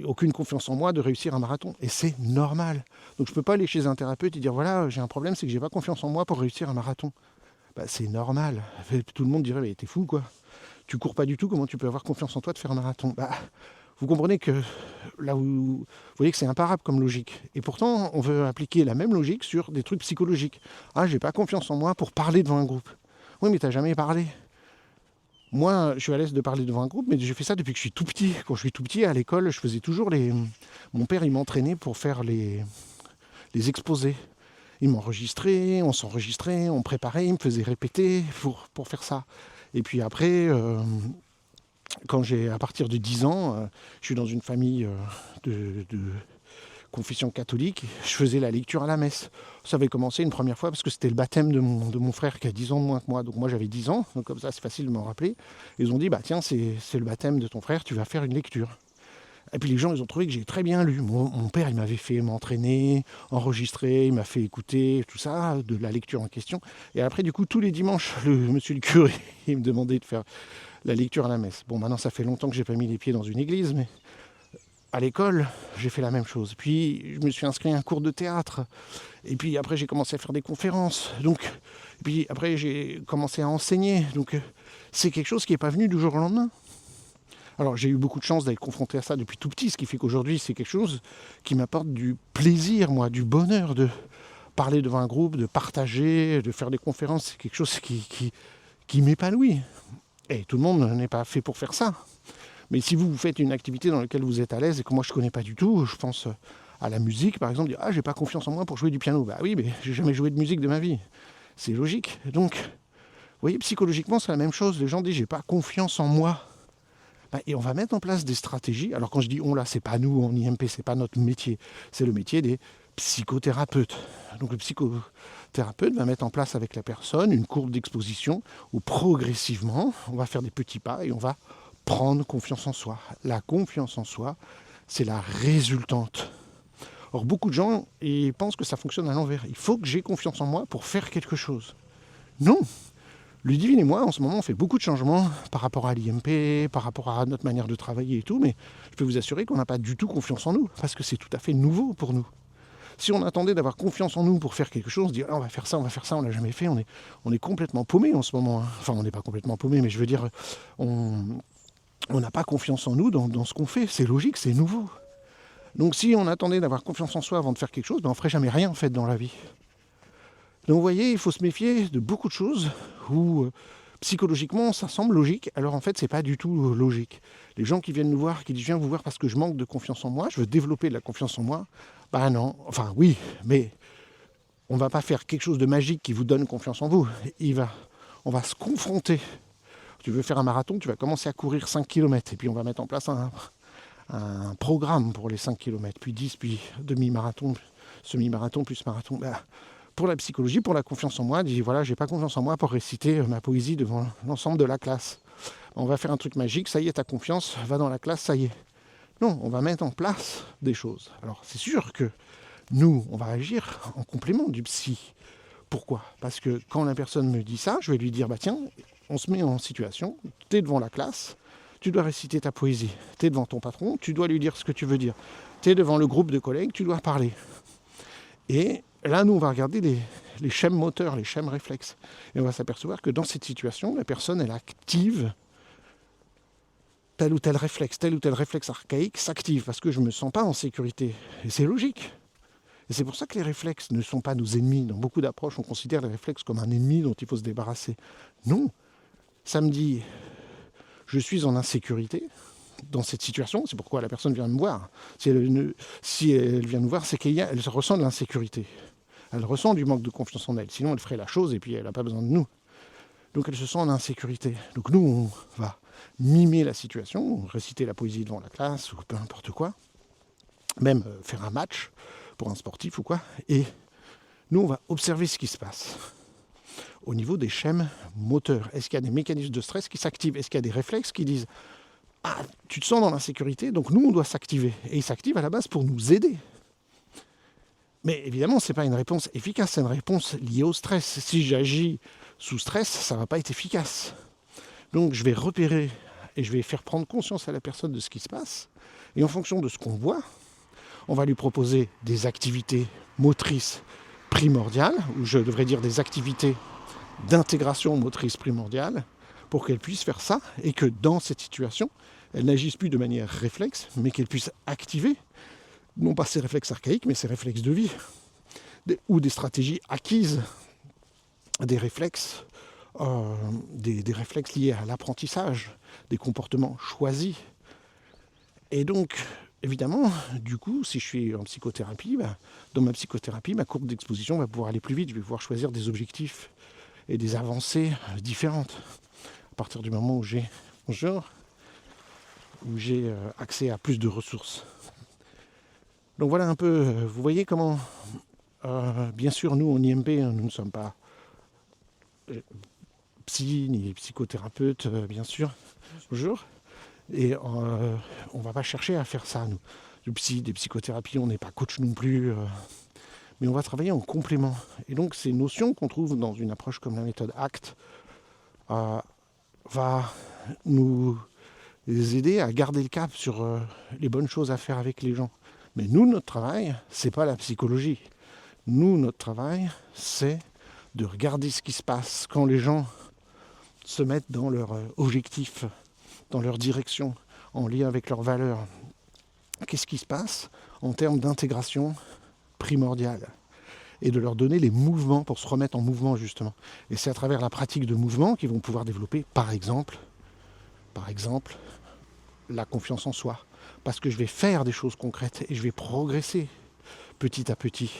S1: aucune confiance en moi de réussir un marathon. Et c'est normal. Donc je peux pas aller chez un thérapeute et dire voilà, j'ai un problème, c'est que j'ai pas confiance en moi pour réussir un marathon. Bah, c'est normal. Tout le monde dirait mais t'es fou quoi. Tu cours pas du tout, comment tu peux avoir confiance en toi de faire un marathon? Bah, vous comprenez que là où vous voyez que c'est imparable comme logique. Et pourtant, on veut appliquer la même logique sur des trucs psychologiques. Ah, j'ai pas confiance en moi pour parler devant un groupe. Oui, mais t'as jamais parlé. Moi, je suis à l'aise de parler devant un groupe, mais j'ai fait ça depuis que je suis tout petit. Quand je suis tout petit, à l'école, je faisais toujours les... Mon père, il m'entraînait pour faire les exposés. Il m'enregistrait, on s'enregistrait, on préparait, il me faisait répéter pour faire ça. Et puis après, à partir de 10 ans, je suis dans une famille de confession catholique, je faisais la lecture à la messe. Ça avait commencé une première fois parce que c'était le baptême de mon frère qui a 10 ans de moins que moi. Donc moi j'avais 10 ans, donc comme ça c'est facile de m'en rappeler. Ils ont dit, bah tiens, c'est le baptême de ton frère, tu vas faire une lecture. Et puis les gens, ils ont trouvé que j'ai très bien lu. Mon père, il m'avait fait m'entraîner, enregistrer, il m'a fait écouter, tout ça, de la lecture en question. Et après, du coup, tous les dimanches, monsieur le curé, il me demandait de faire la lecture à la messe. Bon, maintenant, ça fait longtemps que j'ai pas mis les pieds dans une église, mais à l'école, j'ai fait la même chose. Puis, je me suis inscrit à un cours de théâtre. Et puis, après, j'ai commencé à faire des conférences. Donc, et puis, après, j'ai commencé à enseigner. Donc, c'est quelque chose qui n'est pas venu du jour au lendemain. Alors j'ai eu beaucoup de chance d'être confronté à ça depuis tout petit, ce qui fait qu'aujourd'hui c'est quelque chose qui m'apporte du plaisir, moi, du bonheur de parler devant un groupe, de partager, de faire des conférences. C'est quelque chose qui m'épanouit. Et tout le monde n'est pas fait pour faire ça. Mais si vous faites une activité dans laquelle vous êtes à l'aise et que moi je ne connais pas du tout, je pense à la musique par exemple, dire ah j'ai pas confiance en moi pour jouer du piano. Bah oui, mais j'ai jamais joué de musique de ma vie. C'est logique. Donc, vous voyez, psychologiquement c'est la même chose. Les gens disent j'ai pas confiance en moi. Et on va mettre en place des stratégies. Alors quand je dis on là, c'est pas nous en IMP, c'est pas notre métier, c'est le métier des psychothérapeutes. Donc le psychothérapeute va mettre en place avec la personne une courbe d'exposition où progressivement, on va faire des petits pas et on va prendre confiance en soi. La confiance en soi, c'est la résultante. Or beaucoup de gens ils pensent que ça fonctionne à l'envers. Il faut que j'ai confiance en moi pour faire quelque chose. Non. Ludivine et moi, en ce moment, on fait beaucoup de changements par rapport à l'IMP, par rapport à notre manière de travailler et tout, mais je peux vous assurer qu'on n'a pas du tout confiance en nous, parce que c'est tout à fait nouveau pour nous. Si on attendait d'avoir confiance en nous pour faire quelque chose, dire ah, on va faire ça, on l'a jamais fait, on est complètement paumé en ce moment. Enfin, on n'est pas complètement paumé, mais je veux dire, on n'a pas confiance en nous dans ce qu'on fait. C'est logique, c'est nouveau. Donc si on attendait d'avoir confiance en soi avant de faire quelque chose, on ne ferait jamais rien en fait dans la vie. Donc vous voyez, il faut se méfier de beaucoup de choses où psychologiquement ça semble logique, alors en fait c'est pas du tout logique. Les gens qui viennent nous voir, qui disent je viens vous voir parce que je manque de confiance en moi, je veux développer de la confiance en moi, bah non, enfin oui, mais on va pas faire quelque chose de magique qui vous donne confiance en vous. On va se confronter. Tu veux faire un marathon, tu vas commencer à courir 5 km et puis on va mettre en place un programme pour les 5 km, puis 10, puis demi-marathon, semi-marathon, plus marathon. Bah, pour la psychologie, pour la confiance en moi, dit voilà, j'ai pas confiance en moi pour réciter ma poésie devant l'ensemble de la classe. On va faire un truc magique, ça y est, ta confiance, va dans la classe, ça y est. Non, on va mettre en place des choses. Alors c'est sûr que nous, on va agir en complément du psy. Pourquoi ? Parce que quand la personne me dit ça, je vais lui dire bah tiens, on se met en situation, tu es devant la classe, tu dois réciter ta poésie, tu es devant ton patron, tu dois lui dire ce que tu veux dire, tu es devant le groupe de collègues, tu dois parler. Et là, nous, on va regarder les schèmes moteurs, les schèmes réflexes. Et on va s'apercevoir que dans cette situation, la personne, elle active tel ou tel réflexe archaïque s'active parce que je ne me sens pas en sécurité. Et c'est logique. Et c'est pour ça que les réflexes ne sont pas nos ennemis. Dans beaucoup d'approches, on considère les réflexes comme un ennemi dont il faut se débarrasser. Non. Ça me dit, je suis en insécurité dans cette situation, c'est pourquoi la personne vient me voir. Si elle vient nous voir, c'est qu'elle ressent de l'insécurité. Elle ressent du manque de confiance en elle. Sinon, elle ferait la chose et puis elle n'a pas besoin de nous. Donc elle se sent en insécurité. Donc nous, on va mimer la situation, réciter la poésie devant la classe ou peu importe quoi. Même faire un match pour un sportif ou quoi. Et nous, on va observer ce qui se passe. Au niveau des schèmes moteurs, est-ce qu'il y a des mécanismes de stress qui s'activent ? Est-ce qu'il y a des réflexes qui disent ah, tu te sens dans l'insécurité, donc nous, on doit s'activer. Et il s'active à la base pour nous aider. Mais évidemment, ce n'est pas une réponse efficace, c'est une réponse liée au stress. Si j'agis sous stress, ça ne va pas être efficace. Donc je vais repérer et je vais faire prendre conscience à la personne de ce qui se passe. Et en fonction de ce qu'on voit, on va lui proposer des activités motrices primordiales, ou je devrais dire des activités d'intégration motrice primordiale, pour qu'elle puisse faire ça, et que dans cette situation, elle n'agisse plus de manière réflexe, mais qu'elle puisse activer, non pas ses réflexes archaïques, mais ses réflexes de vie, ou des stratégies acquises, des réflexes, des réflexes liés à l'apprentissage, des comportements choisis. Et donc, évidemment, du coup, si je suis en psychothérapie, dans ma psychothérapie, ma courbe d'exposition va pouvoir aller plus vite, je vais pouvoir choisir des objectifs et des avancées différentes. À partir du moment où j'ai accès à plus de ressources. Donc voilà un peu, vous voyez comment, bien sûr, nous en IMP, nous ne sommes pas psy ni psychothérapeutes, bien sûr, bonjour. Et on ne va pas chercher à faire ça, nous. Du psy, des psychothérapies, on n'est pas coach non plus, mais on va travailler en complément. Et donc ces notions qu'on trouve dans une approche comme la méthode ACT va nous aider à garder le cap sur les bonnes choses à faire avec les gens. Mais nous, notre travail, c'est pas la psychologie. Nous, notre travail, c'est de regarder ce qui se passe quand les gens se mettent dans leur objectif, dans leur direction, en lien avec leurs valeurs. Qu'est-ce qui se passe en termes d'intégration primordiale, et de leur donner les mouvements pour se remettre en mouvement, justement. Et c'est à travers la pratique de mouvement qu'ils vont pouvoir développer, par exemple, la confiance en soi. Parce que je vais faire des choses concrètes et je vais progresser petit à petit.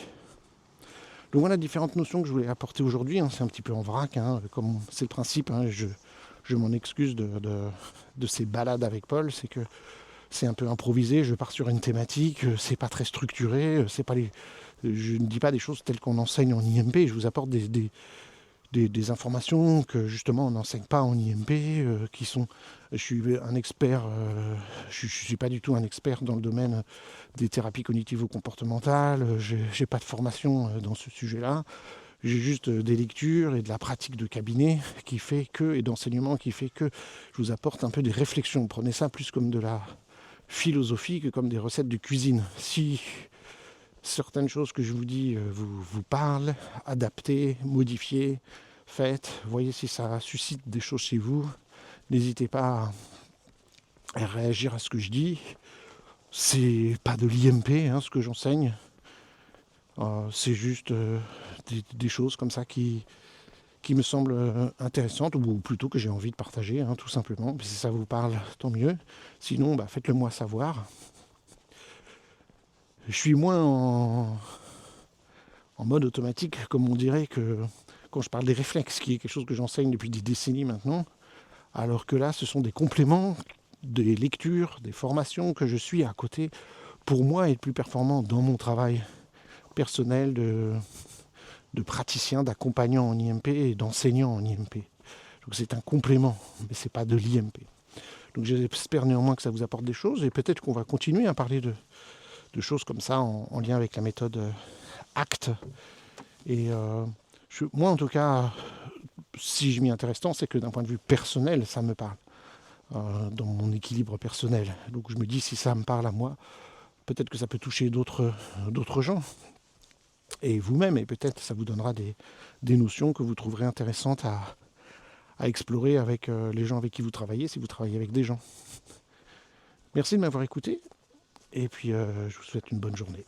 S1: Donc voilà différentes notions que je voulais apporter aujourd'hui. C'est un petit peu en vrac, comme c'est le principe. Je m'en excuse de ces balades avec Paul. C'est que c'est un peu improvisé. Je pars sur une thématique. C'est pas très structuré. Je ne dis pas des choses telles qu'on enseigne en IMP. Je vous apporte des informations que justement on n'enseigne pas en IMP, qui sont. Je suis un expert, je ne suis pas du tout un expert dans le domaine des thérapies cognitivo-comportementales, je n'ai pas de formation dans ce sujet-là, j'ai juste des lectures et de la pratique de cabinet qui fait que, et d'enseignement qui fait que je vous apporte un peu des réflexions. Prenez ça plus comme de la philosophie que comme des recettes de cuisine. Si certaines choses que je vous dis vous parlent, adaptez, modifiez, faites, voyez si ça suscite des choses chez vous. N'hésitez pas à réagir à ce que je dis. C'est pas de l'IMP ce que j'enseigne. C'est juste des choses comme ça qui me semblent intéressantes, ou plutôt que j'ai envie de partager, tout simplement. Si ça vous parle, tant mieux. Sinon, faites-le moi savoir. Je suis moins en mode automatique, comme on dirait, que quand je parle des réflexes, qui est quelque chose que j'enseigne depuis des décennies maintenant, alors que là, ce sont des compléments, des lectures, des formations que je suis à côté pour moi être plus performant dans mon travail personnel de praticien, d'accompagnant en IMP et d'enseignant en IMP. Donc c'est un complément, mais c'est pas de l'IMP. Donc j'espère néanmoins que ça vous apporte des choses, et peut-être qu'on va continuer à parler de choses comme ça en lien avec la méthode ACT. Et moi en tout cas, si je m'y intéresse tant, c'est que d'un point de vue personnel, ça me parle. Dans mon équilibre personnel. Donc je me dis, si ça me parle à moi, peut-être que ça peut toucher d'autres gens. Et vous-même, et peut-être ça vous donnera des notions que vous trouverez intéressantes à explorer avec les gens avec qui vous travaillez, si vous travaillez avec des gens. Merci de m'avoir écouté, et puis je vous souhaite une bonne journée.